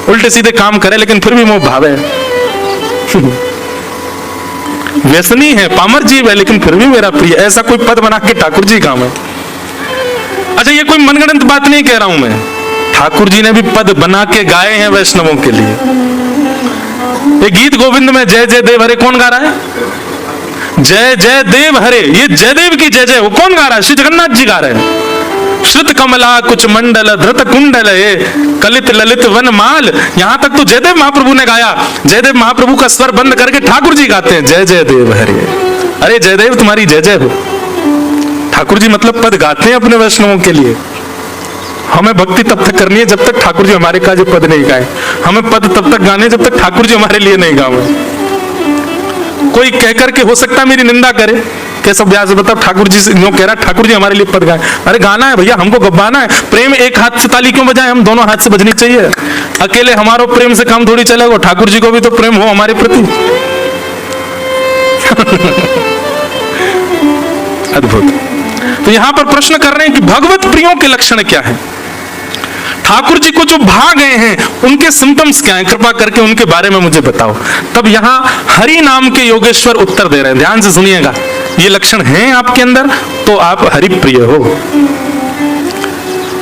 उल्टे सीधे काम करे लेकिन फिर भी मुंह भावे। व्यसनी है, पामर जीव है, लेकिन फिर भी मेरा प्रिय। ऐसा कोई पद बना के ठाकुर जी काम है। अच्छा, ये कोई मनगढ़ंत बात नहीं कह रहा हूं मैं, ठाकुर जी ने भी पद बना के गाए हैं वैष्णवों के लिए। ये गीत गोविंद में जय जय देव हरे कौन गा रहा है? जय जय देव हरे, ये जयदेव की जय जय। वो कौन गा रहा है? श्री जगन्नाथ जी गा रहे हैं। श्रुत कमला कुछ मंडल धृत कुंडल कलित ललित वन माल, यहां तक तो जयदेव महाप्रभु ने गाया। जयदेव महाप्रभु का स्वर बंद करके ठाकुर जी गाते हैं जय जय देव हरे। अरे जयदेव तुम्हारी जय जय हो। ठाकुर जी मतलब पद गाते हैं अपने वैष्णवों के लिए। हमें भक्ति तब तक करनी है जब तक ठाकुर जी हमारे का पद नहीं गाए। हमें पद तब तक गाने जब तक ठाकुर जी हमारे लिए नहीं गावे। कोई कहकर के हो सकता है मेरी निंदा करे, कैसा व्यास बताओ ठाकुर जी से यूं कह रहा ठाकुर जी हमारे लिए पद गाए। अरे गाना है भैया, हमको गब्बाना है। प्रेम एक हाथ से ताली क्यों बजाए, हम दोनों हाथ से बजनी चाहिए। अकेले हमारो प्रेम से काम थोड़ी चलेगा, ठाकुर जी को भी तो प्रेम हो हमारे प्रति। अद्भुत। तो यहां पर प्रश्न कर रहे हैं कि भगवत प्रियों के लक्षण क्या है। ठाकुर जी को जो भा गए हैं उनके सिम्टम्स क्या हैं, कृपा करके उनके बारे में मुझे बताओ। तब यहां हरि नाम के योगेश्वर उत्तर दे रहे हैं, ध्यान से सुनिएगा। ये लक्षण हैं आपके अंदर तो आप हरिप्रिय हो।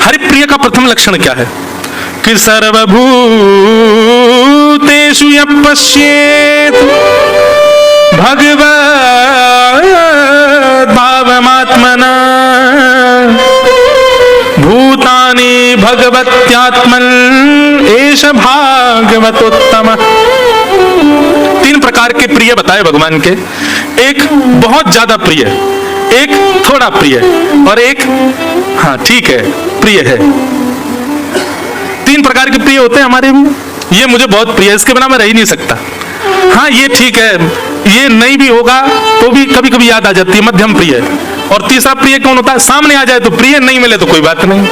हरिप्रिय का प्रथम लक्षण क्या है कि सर्वभूतेषु यः पश्येत् भगवद् भावमात्मना भूतानि भगवत्यात्मन् एष भागवतोत्तम। तीन प्रकार के प्रिय बताए भगवान के। एक बहुत ज्यादा प्रिय, एक थोड़ा प्रिय और एक हाँ ठीक है प्रिय है। तीन प्रकार के प्रिय होते हैं हमारे भी। ये मुझे बहुत प्रिय है, इसके बिना मैं रह ही नहीं सकता। हाँ ये ठीक है, ये नहीं भी होगा तो भी कभी कभी याद आ जाती है, मध्यम प्रिय। और तीसरा प्रिय कौन होता है? सामने आ जाए तो प्रिय, नहीं मिले तो कोई बात नहीं।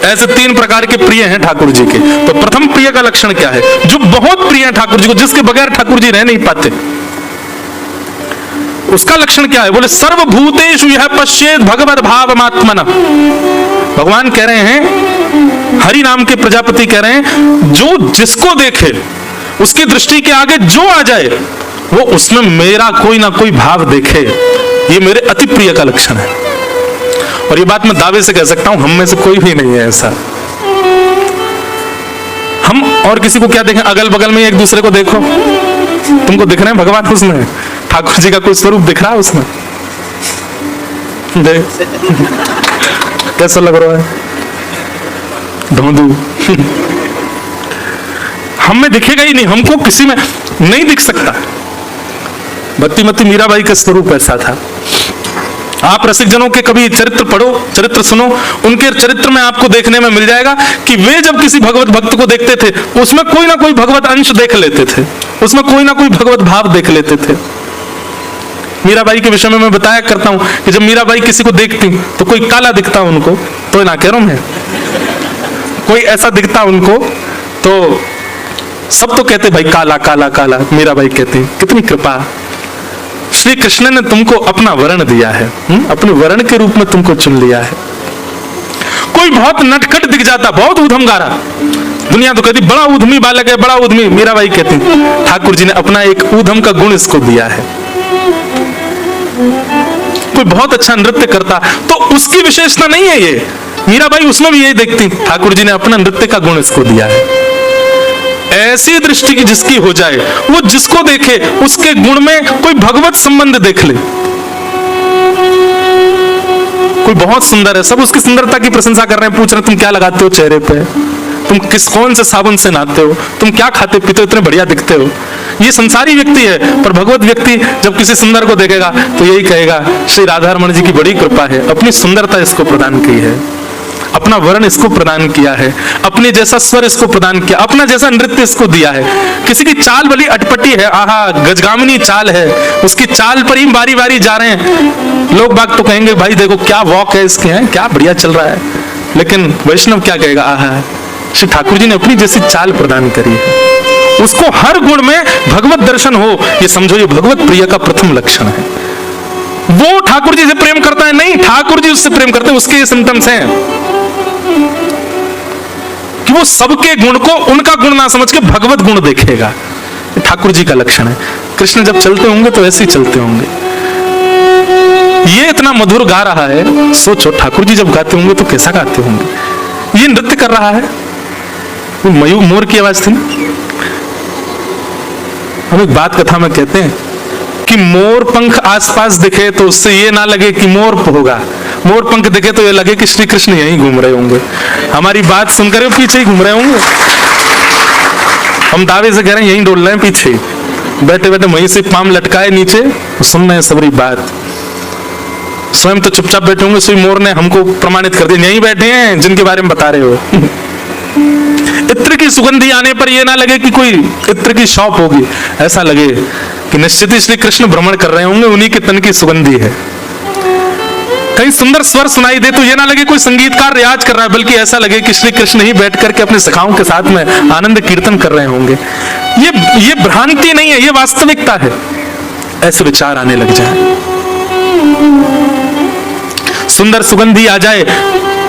ऐसे तीन प्रकार के प्रिय हैं ठाकुर जी के। तो प्रथम प्रिय का लक्षण क्या है? जो बहुत प्रिय है ठाकुर जी को, जिसके बगैर ठाकुर जी रह नहीं पाते। उसका लक्षण क्या है? बोले सर्वभूतेषु यः पश्येत् भगवद् भावमात्मना। भगवान कह रहे हैं, हरि नाम के प्रजापति कह रहे हैं, जो जिसको देखे उसकी दृष्टि के आगे जो आ जाए वो उसमें मेरा कोई ना कोई भाव देखे, ये मेरे अति प्रिय का लक्षण है। और ये बात मैं दावे से कह सकता हूं, हम में से कोई भी नहीं है ऐसा। हम और किसी को क्या देखें? अगल बगल में एक दूसरे को देखो, तुमको दिख रहे हैं भगवान उसमें? ठाकुर जी का कोई स्वरूप दिख रहा है उसमें? देख कैसा लग रहा है? धोंधू हम में दिखेगा ही नहीं, हमको किसी में नहीं दिख सकता। भक्तिमती मीराबाई का स्वरूप ऐसा था। आप रसिक जनों के कभी चरित्र पढ़ो, चरित्र सुनो, उनके चरित्र में आपको देखने में मिल जाएगा कि वे जब किसी भगवत भक्त को देखते थे उसमें कोई ना कोई भगवत अंश देख लेते थे, उसमें कोई ना कोई भगवत भाव देख लेते थे। मीराबाई के विषय में मैं बताया करता हूं कि जब मीराबाई किसी को देखती तो कोई काला दिखता उनको, तो ना कह रहा हूं मैं, कोई ऐसा दिखता उनको तो सब तो कहते भाई काला काला काला। मीराबाई कहती कितनी कृपा, श्री कृष्ण ने तुमको अपना वर्ण दिया है, अपने वर्ण के रूप में तुमको चुन लिया है। कोई बहुत नटखट दिख जाता, बहुत ऊधम गारा, दुनिया तो कहती बड़ा ऊधमी बालक है, बड़ा ऊधमी। मीराबाई कहती ठाकुर जी ने अपना एक ऊधम का गुण इसको दिया है। कोई बहुत अच्छा नृत्य करता तो उसकी विशेषता नहीं है ये, मीराबाई उसमें भी यही देखती ठाकुर जी ने अपना नृत्य का गुण इसको दिया है। ऐसी दृष्टि की जिसकी हो जाए, वो जिसको देखे उसके गुण में कोई भगवत संबंध देख ले। कोई बहुत सुंदर है, सब उसकी सुंदरता की प्रशंसा कर रहे हैं, पूछ रहे तुम क्या लगाते हो चेहरे पे, तुम कौन से साबुन से नहाते हो, तुम क्या खाते पीते हो, इतने बढ़िया दिखते हो। ये संसारी व्यक्ति है, पर भगवत व्यक्ति जब किसी सुंदर को देखेगा तो यही कहेगा श्री राधारमण जी की बड़ी कृपा है, अपनी सुंदरता इसको प्रदान की है, अपना वर्ण इसको प्रदान किया है, अपने जैसा स्वर इसको प्रदान किया, अपना जैसा नृत्य इसको दिया है। किसी की चाल भली अटपटी है, आहा गजगामिनी चाल है, उसकी चाल पर ही बारी बारी जा रहे हैं, लोग बाग तो कहेंगे भाई देखो क्या वॉक है इसके, हैं क्या बढ़िया चल रहा है। लेकिन वैष्णव क्या कहेगा, आहा श्री ठाकुर जी ने अपनी जैसी चाल प्रदान करी है, उसको हर गुण में भगवत दर्शन हो, ये समझो ये भगवत प्रिय का प्रथम लक्षण है। वो ठाकुर जी से प्रेम करता है नहीं, ठाकुर जी उससे प्रेम करते हैं, उसके ये सिम्टम्स हैं कि वो सबके गुण को उनका गुण ना समझ के भगवत गुण देखेगा। ठाकुर जी का लक्षण है। कृष्ण जब चलते होंगे तो ऐसे ही चलते होंगे। ये इतना मधुर गा रहा है, सोचो ठाकुर जी जब गाते होंगे तो कैसा गाते होंगे। ये नृत्य कर रहा है, वो मयूर मोर की आवाज थी ना। हम एक बात कथा में कहते हैं कि मोर पंख आसपास दिखे तो उससे ये ना लगे कि मोर होगा, मोर पंख दिखे तो ये लगे कि श्री कृष्ण यहीं घूम रहे होंगे, हमारी बात सुनकर वो पीछे ही घूम रहे होंगे। हम दावे से कह रहे हैं यहीं डोल रहे हैं पीछे, बैठे बैठे वहीं से पाम लटकाए नीचे सुन रहे हैं सबरी बात। स्वयं तो चुपचाप बैठे होंगे, सोई मोर ने हमको प्रमाणित कर दिया यहीं बैठे हैं जिनके बारे में बता रहे हो। इत्र की सुगंधी आने पर यह ना लगे कि कोई इत्र की शॉप होगी, ऐसा लगे कि निश्चित ही श्री कृष्ण भ्रमण कर रहे होंगे, उन्हीं के तन की सुगंधी है। कहीं सुंदर स्वर सुनाई दे तो यह ना लगे कोई संगीतकार रियाज कर रहा है, बल्कि ऐसा लगे कि श्री कृष्ण ही बैठ करके अपने सखाओं के साथ में आनंद कीर्तन कर रहे होंगे। ये भ्रांति नहीं है, ये वास्तविकता है। ऐसे विचार आने लग जाए, सुंदर सुगंधी आ जाए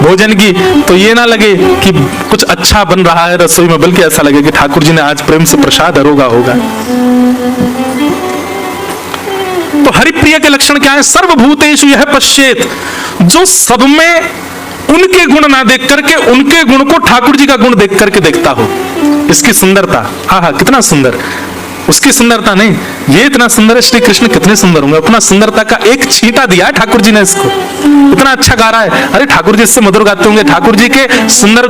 भोजन की तो ये ना लगे कि कुछ अच्छा बन रहा है रसोई में, बल्कि ऐसा लगे कि ठाकुर जी ने आज प्रेम से प्रसाद अरोगा होगा। तो हरिप्रिय के लक्षण क्या है? सर्वभूतेषु यह पश्येत, जो सब में उनके गुण ना देख करके उनके गुण को ठाकुर जी का गुण देख करके देखता हो। इसकी सुंदरता, आहा कितना सुंदर, उसकी सुंदरता नहीं, ये इतना सुंदर है, श्री कृष्ण कितने सुंदर होंगे। अपना सुंदरता का एक छींटा दिया है ठाकुर जी ने इसको, इतना अच्छा गा रहा है। अरे ठाकुर जी इससे मधुर गाते होंगे, ठाकुर जी के सुंदर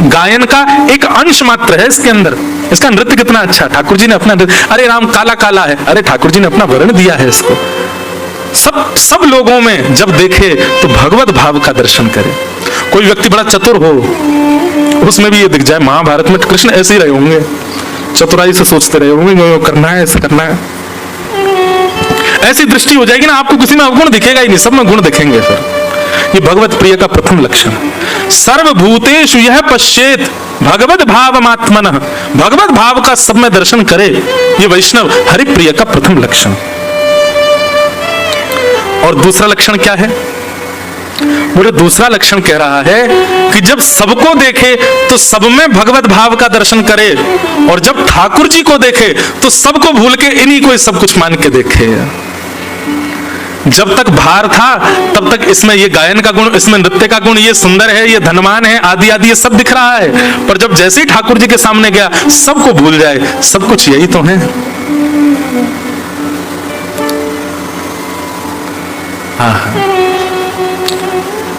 गायन का एक अंश मात्र है इसके अंदर। इसका नृत्य कितना अच्छा, ठाकुर जी ने अपना, अरे राम काला काला है, अरे ठाकुर जी ने अपना वर्ण दिया है इसको। सब लोगों में जब देखे तो भगवत भाव का दर्शन करे। कोई व्यक्ति बड़ा चतुर हो, उसमें भी ये दिख जाए महाभारत में कृष्ण ऐसे ही रहे होंगे, चतुराई से सोचते रहे होंगे, करना है ऐसे करना है, ऐसी दृष्टि हो जाएगी ना, आपको किसी में अवगुण दिखेगा ही नहीं, सब में गुण दिखेंगे। फिर ये भगवत प्रिय का प्रथम लक्षण। सर्वभूतेषु यह पश्येत भगवत भावमात्मनः, भगवत भाव का सब में दर्शन करे, ये वैष्णव हरिप्रिय का प्रथम लक्षण। और दूसरा लक्षण क्या है? बोले दूसरा लक्षण कह रहा है कि जब सबको देखे तो सब में भगवत भाव का दर्शन करे, और जब ठाकुर जी को देखे तो सबको भूल के इन्हीं को सब कुछ मान के देखे। जब तक भार था तब तक इसमें ये गायन का गुण, इसमें नृत्य का गुण, ये सुंदर है, ये धनवान है, आदि आदि ये सब दिख रहा है, पर जब जैसे ही ठाकुर जी के सामने गया सबको भूल जाए, सब कुछ यही तो है।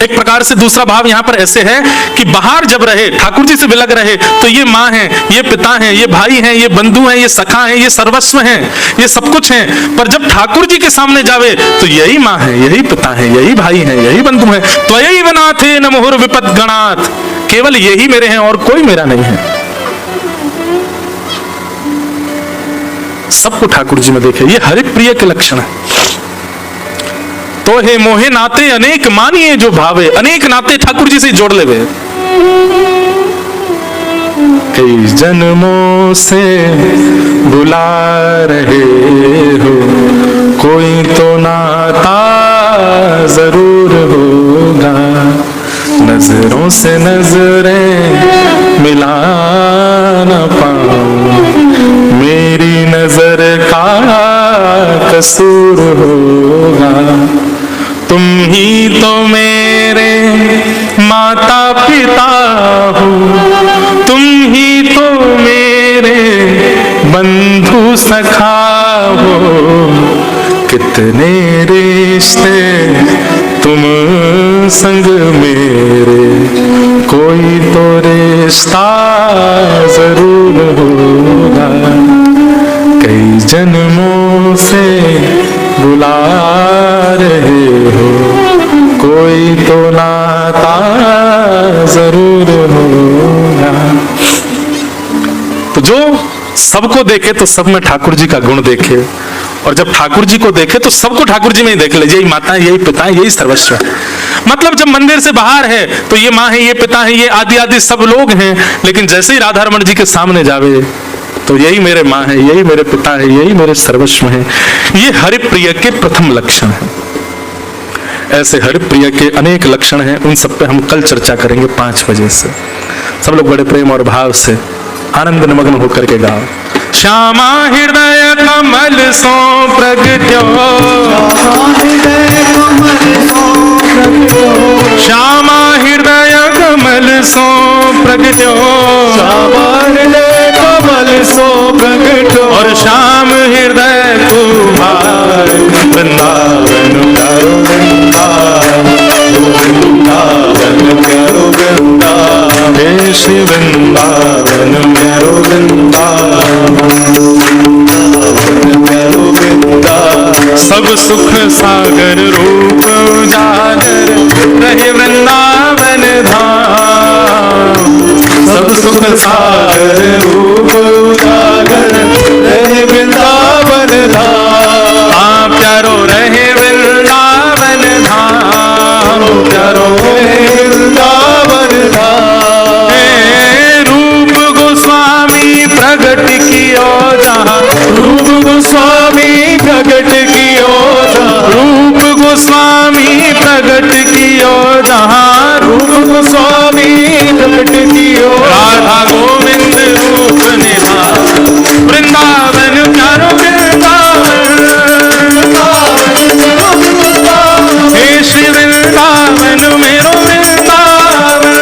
एक प्रकार से दूसरा भाव यहां पर ऐसे है कि बाहर जब रहे, ठाकुर जी से विलग रहे, तो ये माँ है, ये पिता है, ये भाई है, ये बंधु है, ये सखा है, ये सर्वस्व है, ये सब कुछ है। पर जब ठाकुर जी के सामने जावे तो यही माँ है, यही पिता है, यही भाई है, यही बंधु है। त्वयैव नाथे न मुहुर विपद गणात्, केवल यही मेरे हैं और कोई मेरा नहीं है। सबको ठाकुर जी में देखे, ये हरिप्रिय के लक्षण है। तो हे मोहे नाते अनेक मानिए जो भावे, अनेक नाते ठाकुर जी से जोड़ ले वे। कई जन्मों से बुला रहे हो, कोई तो नाता जरूर होगा, नजरों से नजरें मिला न पाऊं, मेरी नजर का कसूर होगा। तुम ही तो मेरे माता पिता हो, तुम ही तो मेरे बंधु सखा हो, कितने रिश्ते तुम संग मेरे, कोई तो रिश्ता जरूर होगा। कई जन्मों से बुला रहे हो, कोई तो नाता जरूर होगा। तो जो सबको देखे तो सब में ठाकुर जी का गुण देखे, और जब ठाकुर जी को देखे तो सबको ठाकुर जी में ही देख ले, यही माता है, यही पिता है, यही सर्वस्व है। मतलब जब मंदिर से बाहर है तो ये माँ है, ये पिता है, ये आदि आदि सब लोग हैं, लेकिन जैसे ही राधा रमण जी के सामने जावे तो यही मेरे माँ है, यही मेरे पिता है, यही मेरे सर्वस्व है। ये हरिप्रिय के प्रथम लक्षण है। ऐसे हरिप्रिय के अनेक लक्षण हैं, उन सब पे हम कल चर्चा करेंगे 5 बजे से। सब लोग बड़े प्रेम और भाव से आनंद निमग्न होकर के गाओ। श्यामा हृदय कमल सो प्रगट्यो, श्यामा हृदय कमल सो प्रगट्यो, श्यामा हृदय कमल सो प्रगट्यो, और श्याम हृदय तुम्हारा सब सुख सागर रूप उजागर रहे वृंदावन धाम। सब सुख सागर रूप उजागर रहे वृंदावन धाम। हाँ प्यारो रहे वृंदावन धाम, प्यारो रहे वृंदावन धाम। रूप गोस्वामी प्रगट कियो जहाँ, रूप गोस्वामी प्रगट कियो जहाँ। रूप गोस्वामी प्रगट कियो जहाँ, रूप गोस्वामी प्रगट कियो। राधा गोविंद रूप निधान, वृंदावन प्यारो वृंदावन, हे श्री वृंदावन मेरो वृंदावन।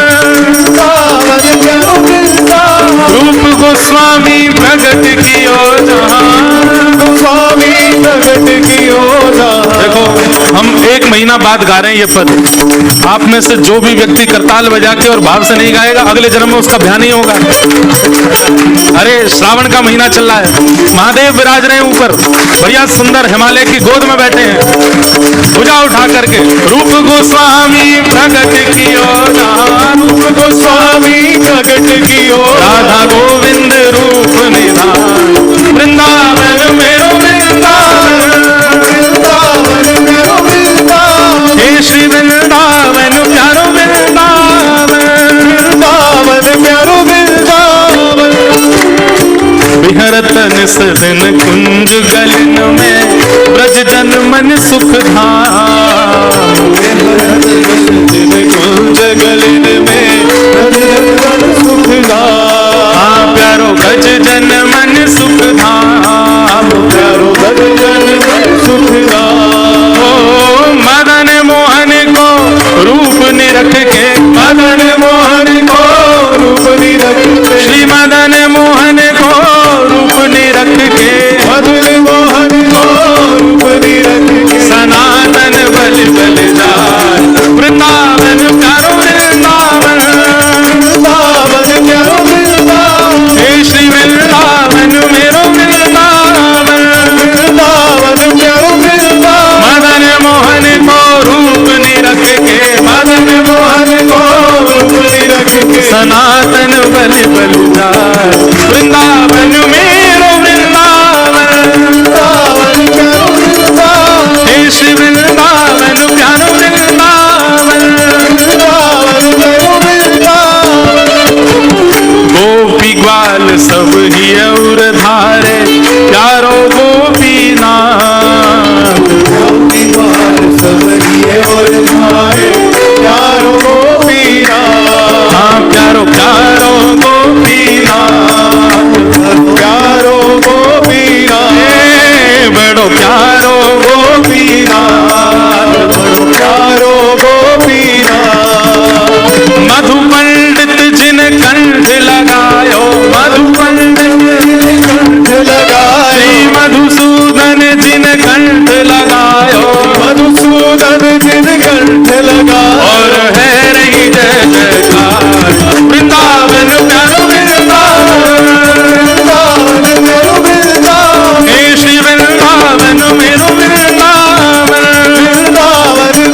रूप गोस्वामी प्रगट कियो जहाँ, गोस्वामी प्रगट कियो जहाँ। देखो हम 1 महीना बाद गा रहे हैं ये पद। आप में से जो भी व्यक्ति करताल बजा के और भाव से नहीं गाएगा, अगले जन्म में उसका ध्यान नहीं होगा। अरे श्रावण का महीना चल रहा है, महादेव विराज रहे हैं ऊपर, बढ़िया सुंदर हिमालय की गोद में बैठे हैं, भुजा उठा करके। रूप गोस्वामी प्रगट कियो जहाँ, रूप गोस्वामी प्रगट कियो। राधा गोविंद रूप निधान, वृंदावन मेरो वृंदावन, हे श्री वृंदावन प्यारो वृंदावन, प्यारो वृंदावन। विहरत निस दिन कुंज गलन में, ब्रज जन मन सुख धाम। कुंज गलन में सुख धाम। हाँ प्यारो ब्रज जन मन सुख धाम, प्यारो ब्रज जन मन सुख धाम। ओ मदन मोहन को रूप निरख के, मदन मोहन को रूप निरख के। श्री मदन मोहन को रूप निरख के, मदन मोहन को रूप निरख के। सनातन बल बल जान, वृंदावन प्यारो वृंदावन, प्यारो वृंदावन। हे श्री वृंदावन मेरो वृंदावन। प्यारो वृंदावन। मदन मोहन को रूप निरख के, मदन मोहन को रूप निरख के। सनातन बल बल जान, वृंदावन मेरो वृंदावन, प्यारो वृंदावन। हे श्री वृंदावन प्यारो वृंदावन। प्यारो वृंदावन। गोपी ग्वाल सब ही और धारे, प्यारो गोपीनाथ। सब ये और धारे, प्यारो गोपीनाथ। हाँ प्यारो प्यारो गोपीनाथ, प्यारो गोपीनाथ। बड़ो प्यारो गोपीनाथ, बड़ो प्यारो गोपीनाथ। मधु पंडित जिन कंठ लगायो, मधु पंडित कंठ लगायो। श्री मधुसूदन जिन कंठ लगायो, मधुसूदन जिन कंठ लगायो। और है रही जय जयकार, वृंदावन प्यारो वृंदावन, प्यारो वृंदावन। हे श्री वृंदावन मेरो वृंदावन।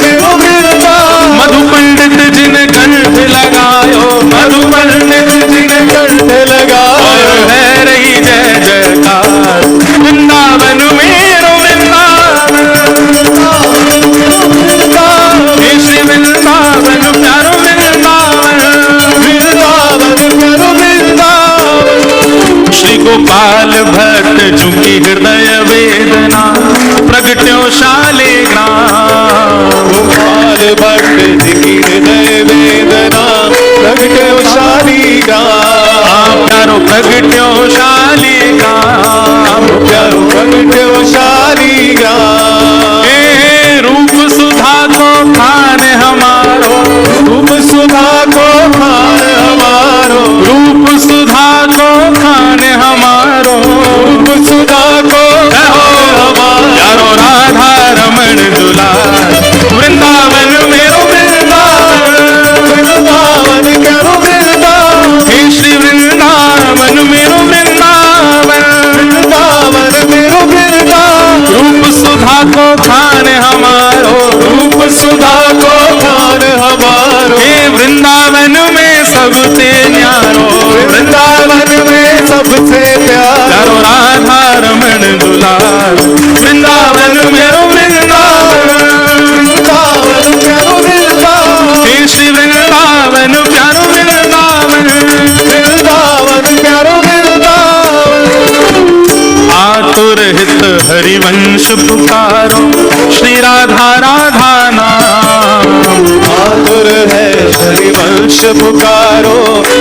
मेरो वृंदावन। मधु पंडित जिन कंठ लगायो, मधु पंडित जिन कंठ लगायो। और है रही जय जयकार, वृंदावन मेरो वृंदावन, हे श्री वृंदावन प्यारो वृंदावन। प्यारो वृंदावन। श्री गोपाल भट्ट झुकी हृदय वेदना, प्रगट्यो शालिग्राम। गोपाल भट्ट जी हृदय वेदना, प्रगट्यो शालिग्राम। प्यारो प्रगट्यो शालिग्राम, प्यारो प्रगट्यो शालिग्राम। हे रूप सुधा को खान हमारो, रूप सुधा को खान हमारो। रूप सुधा को खान हमारो, रूप सुधा को खान हमारो। प्यारो राधा रमण दुलार, वृंदावन मेरो वृंदावन। वृंदावन प्यारो वृंदावन। हे श्री वृंदावन मेरो खान हमारो, रूप सुधा को खान हमारो, हे वृंदावन में सबसे न्यारो, वृंदावन में सबसे प्यारो, राधा रमण दुलार, वृंदावन मेरो वृंदावन, वृंदावन प्यारो वृंदावन, हे श्री वृंदावन प्यारो वृंदावन, वृंदावन प्यारो वृंदावन। आतुर हित हरिवंश पुकारो, श्री राधा राधा नाम, आतुर है हरिवंश पुकारो,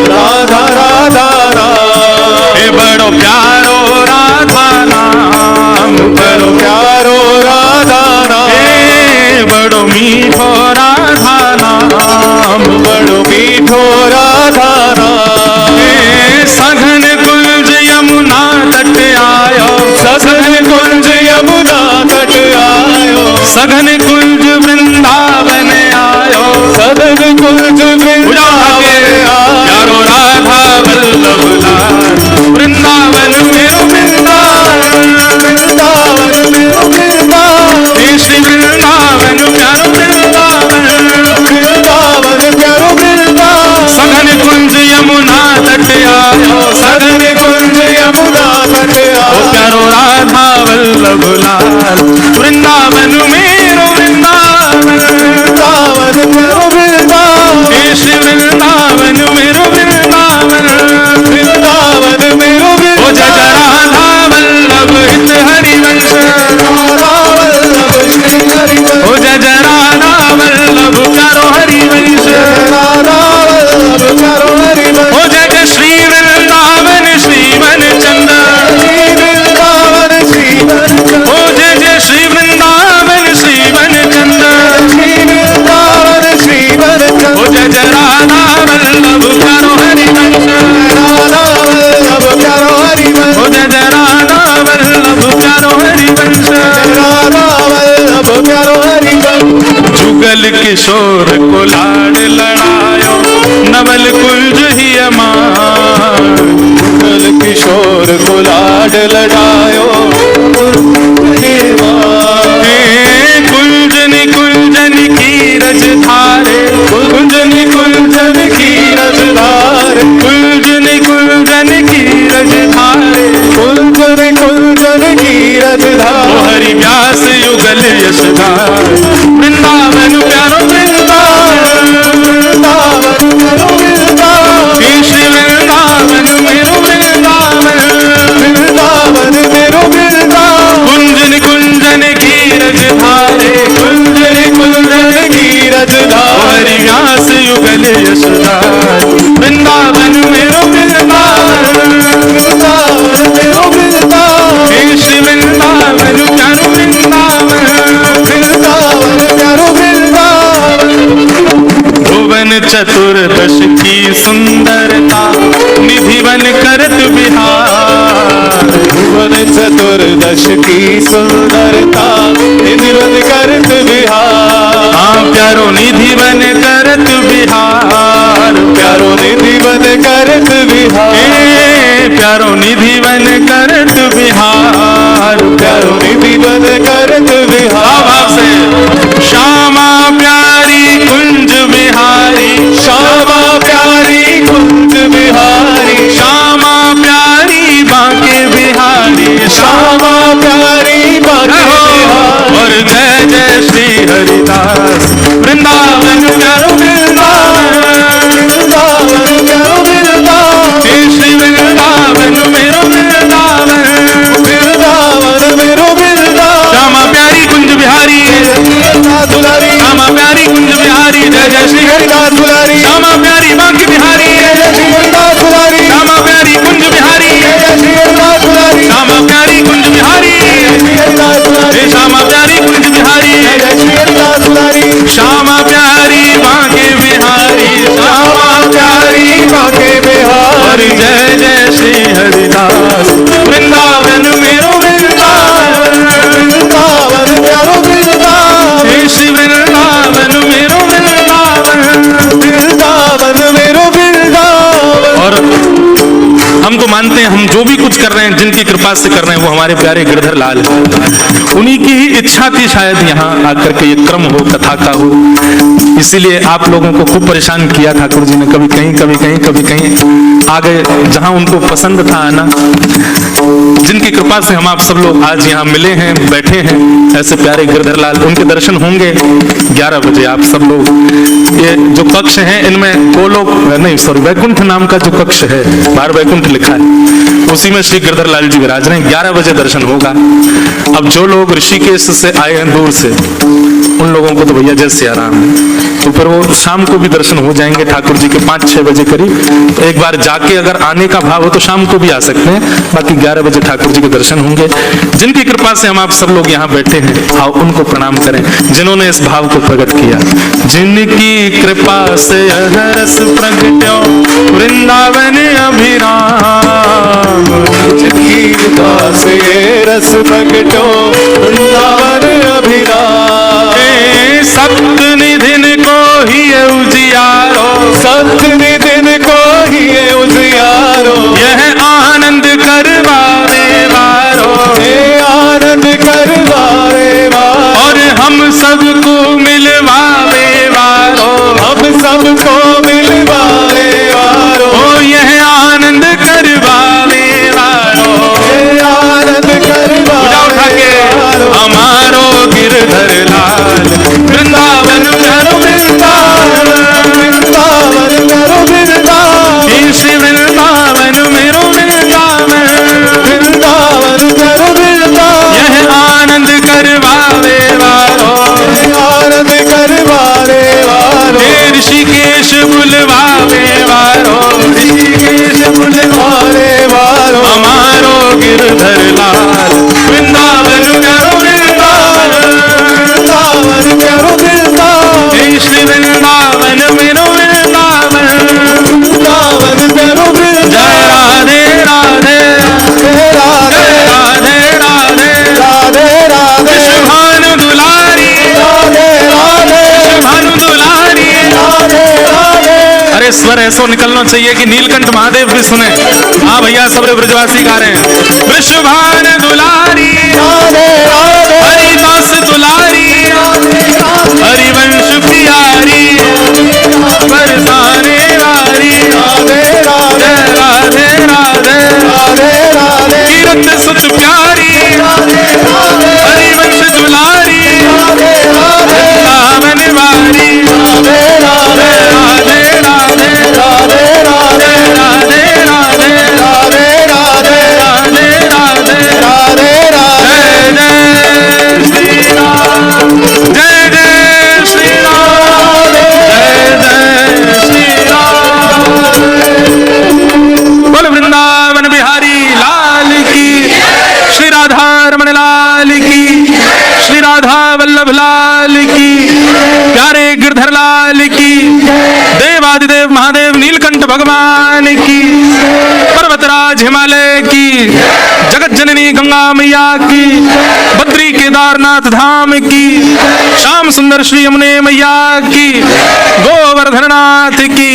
राधा राधा नाम, हे बड़ो प्यारो राधा नाम, बड़ो प्यारो राधा नाम, हे बड़ो मीठो राधा नाम, बड़ो मीठो राधा नाम, हे सघन कुंज यमुना तट आयो, सघन कुंज यमुना तट आयो, सघन कुंज वृंदावन आयो, सघन कुंज वृंदावन आयो, प्यारो राधा वल्लभ लाल, वृंदावन मेरो वृंदावन, वृंदावन मेरो वृंदावन, हे श्री वृंदावन प्यारो वृंदावन, वृंदावन प्यारो वृंदावन, सघन कुंज यमुना तट आयो, सघन कुंज यमुना तट ओ आयो, प्यारो राधा वल्लभ लाल, वृंदावन मेरो वृंदावन, वृंदावन प्यारो वृंदावन, हे श्री वृंदावन मेरो वृंदावन, वृंदावन मेरो ओ जय जय राधा वल्लभ हित हरिवंश, राधा वल्लभ श्री हरिवंश, ओ जय जय राधा वल्लभ प्यारो हरिवंश, राधा वल्लभ प्यारो हरिवंश, ओ जय जय श्री वृंदावन श्रीवन चंद, वृंदावन श्री वृंदावन, ओ जय जय श्री वृंदावन श्रीवन चंद, वृंदावन श्री वृंदावन, ओ जय जय राधा वल्लभ प्यारो हरिवंश, राधा वल्लभ प्यारो हरिवंश, ओ जय जय राधा वल्लभ प्यारो हरिवंश, राधा वल्लभ प्यारो हरिवंश, जुगल किशोर को लाड लड़ायो, नवल कुंज ही अमार, कल किशोर को लाड लड़ायो, हे कुंजनी कुंजनी की रज धारे, कुंजनी कुंजन की रजधार, कुंजनी कुंजन की रज धारे, कुंजन कुंजन की ओ रजधार, हरि व्यास युगल यशधार, वृंदावन प्यारो वृंदावन, वृंदावन मेरो वृंदावन, हे श्री वृंदावन मेरो वृंदावन, वृंदावन मेरो वृंदावन, कुंजन कुंजन की रज धारे, कुंजन कुंजन की रजधार, हरि व्यास युगल यशधार, वृंदावन मेरो वृंदावन, वृंदावन मेरो वृंदावन, हे श्री वृंदावन प्यारो वृंदावन, वृंदावन प्यारो वृंदावन, भुवन चतुर्दश की सुंदरता, निधि बन करत बिहार, भुवन चतुर्दश की सुंदरता, निधि बन करत बिहार, हाँ प्यारो निधि बन करत बिहार, प्यारो निधि बन करत बिहार, हे प्यारो निधि बन करत बिहार, प्यारो निधि बन करत बिहार, भाव से श्यामा प्यारी कुंज बिहारी, श्यामा प्यारी कुंज बिहारी, श्यामा प्यारी बांके बिहारी, श्यामा प्यारी बांके बिहारी, और जय जय श्री हरिदास, वृंदावन प्यारो वृंदावन, वृंदावन प्यारो वृंदावन, हे श्री वृंदावन मेरो वृंदावन, वृंदावन मेरो वृंदावन, श्यामा प्यारी कुंज बिहारी, हरिदास दुलारी, श्यामा प्यारी कुंज बिहारी, जय जय श्री हरिदास दुलारी, श्यामा प्यारी बांके बिहारी, श्री हरिदास दुलारी, श्यामा प्यारी कुंज बिहारी, श्री हरिदास दुलारी, श्यामा प्यारी कुंज बिहारी, श्री हरिदास दुलारी, हे श्यामा प्यारी कुंज बिहारी, श्री हरिदास दुलारी, श्यामा प्यारी बांके बिहारी, श्यामा प्यारी बांके बिहारी, जय जय श्री हरिदास, वृंदावन मेरो वृंदावन, वृंदावन प्यारो वृंदावन, हे श्री वृंदावन मेरो वृंदावन, वृंदावन मेरो वृंदावन। और हम तो मानते हैं हम जो भी कुछ कर रहे हैं जिनकी कृपा कृपा से कर रहे हैं वो हमारे प्यारे गिरधर लाल हैं। उन्हीं की ही इच्छा थी शायद यहाँ आकर के ये क्रम हो, कथा का हो। इसीलिए आप लोगों को खूब परेशान किया ठाकुर जी ने, कभी कहीं कभी कहीं कभी कहीं आ गए जहां उनको पसंद था आना। जिनकी कृपा से हम आप सब लोग आज यहाँ मिले हैं, बैठे हैं, ऐसे प्यारे गिरधर लाल, उनके दर्शन होंगे 11 बजे। आप सब लोग, ये जो कक्ष हैं इनमें गोलोक नहीं सॉरी वैकुंठ नाम का जो कक्ष है, बाहर वैकुंठ लिखा है, उसी में श्री गिरधर लाल जी विराज रहे हैं। 11 बजे दर्शन होगा। अब जो लोग ऋषिकेश से आए हैं दूर से, उन लोगों को तो भैया जय सिया राम है, तो फिर वो शाम को भी दर्शन हो जाएंगे ठाकुर जी के 5-6 बजे करीब। तो एक बार जाके अगर आने का भाव हो तो शाम को भी आ सकते हैं, बाकी 11 बजे ठाकुर जी के दर्शन होंगे। जिनकी कृपा से हम आप सब लोग यहाँ बैठे हैं, आओ उनको प्रणाम करें जिन्होंने इस भाव को प्रकट किया। जिनकी कृपा से रस प्रगट्यो वृंदावन अभिराम, जिनकी कृपा से रस प्रगट्यो वृंदावन अभिराम। सप्त निधिन को ही उजियारो, सप्त निधिन को ही उजियारो, यह आनंद करवावे वारो, ये आनंद करवावे वारो, और हम सबको मिलवावे वारो, हम सबको मिलवावे वारो, ओ यह आनंद करवावे वारो, ये आनंद करवावे वारो। हमारो गिरधर लाल वृंदावन करो वृंदावन, वृंदावन करो वृंदावन, श्री वृंदावन मेरो वृंदावन, वृंदावन करो वृंदावन, यह आनंद करवावे वारो, आनंद करवावे वारो, ऋषिकेश बुलवावे वारो, ऋषिकेश बुलवावे वारो, हमारो गिरधर लाल वृंदावन करो वृंदावन, वृंदावन करो वृंदावन, श्री वृंदावन मेरो वृंदावन, वृंदावन करो वृंदावन। जय राधे राधे, राधे राधे राधे, राधे राधे भानु दुलारी, राधे राधे भानु दुलारी। राधे राधे। अरे स्वर ऐसा निकलना चाहिए कि नीलकंठ महादेव भी सुने। हाँ भैया, सबरे ब्रजवासी गा रहे हैं। वृषभान दुलारी, राधे राधे हरिदास दुलारी, हरिवंश प्यारी, बरसाने वाली, राधे राधे राधे राधे, राधे राधे कीरत सुत प्यारी, हरिवंश दुलारी, वृंदावन वाली, राधे राधे राधे राधे, राधे राधे राधे राधे, राधे राधे राधे राधे, राधे राधे। जय जय श्री राम, जय जय श्री राम, जय जय श्री राम। बोल वृंदावन बिहारी लाल की, श्री राधा रमण लाल की, श्री राधा वल्लभ लाल की, प्यारे गिरधर लाल की, देवादिदेव महादेव नीलकंठ भगवान की, पर्वतराज हिमालय की, जगत जननी गंगा मैया की, बद्री केदारनाथ धाम की, श्याम सुंदर श्री यमुने मैया की, गोवर्धननाथ की,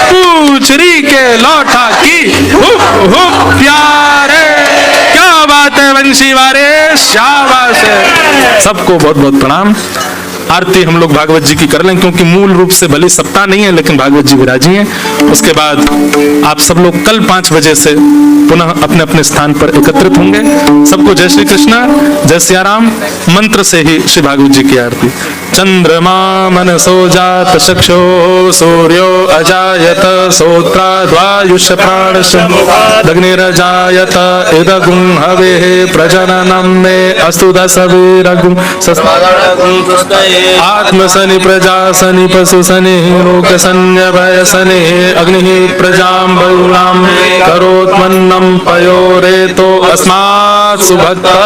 पूछरी के लौटा की, प्यारे क्या बात है वंशी वारे, शाबाश है। सबको बहुत बहुत प्रणाम। आरती हम लोग भागवत जी की कर लें, क्योंकि मूल रूप से भले सप्ताह नहीं है लेकिन भागवत जी विराजी हैं। उसके बाद आप सब लोग कल 5 बजे से पुनः अपने अपने स्थान पर एकत्रित होंगे। सबको जय श्री कृष्णा, जय सिया राम। मंत्र से ही श्री भागवत जी की आरती। चंद्रमा मनसो जात चक्षो सूर्यो अजायत सोत्राद्वायुष प्राणशग्निरजायत इदगुं हवेः प्रजननं मे अस्तु दशवीरगुं आत्मसनि प्रजासनि पशुसनि लोकसन्य भयसनि अग्निः प्रजां बहुलां करोत्मन्नं पयोरेतो अस्मात् सुभक्ता।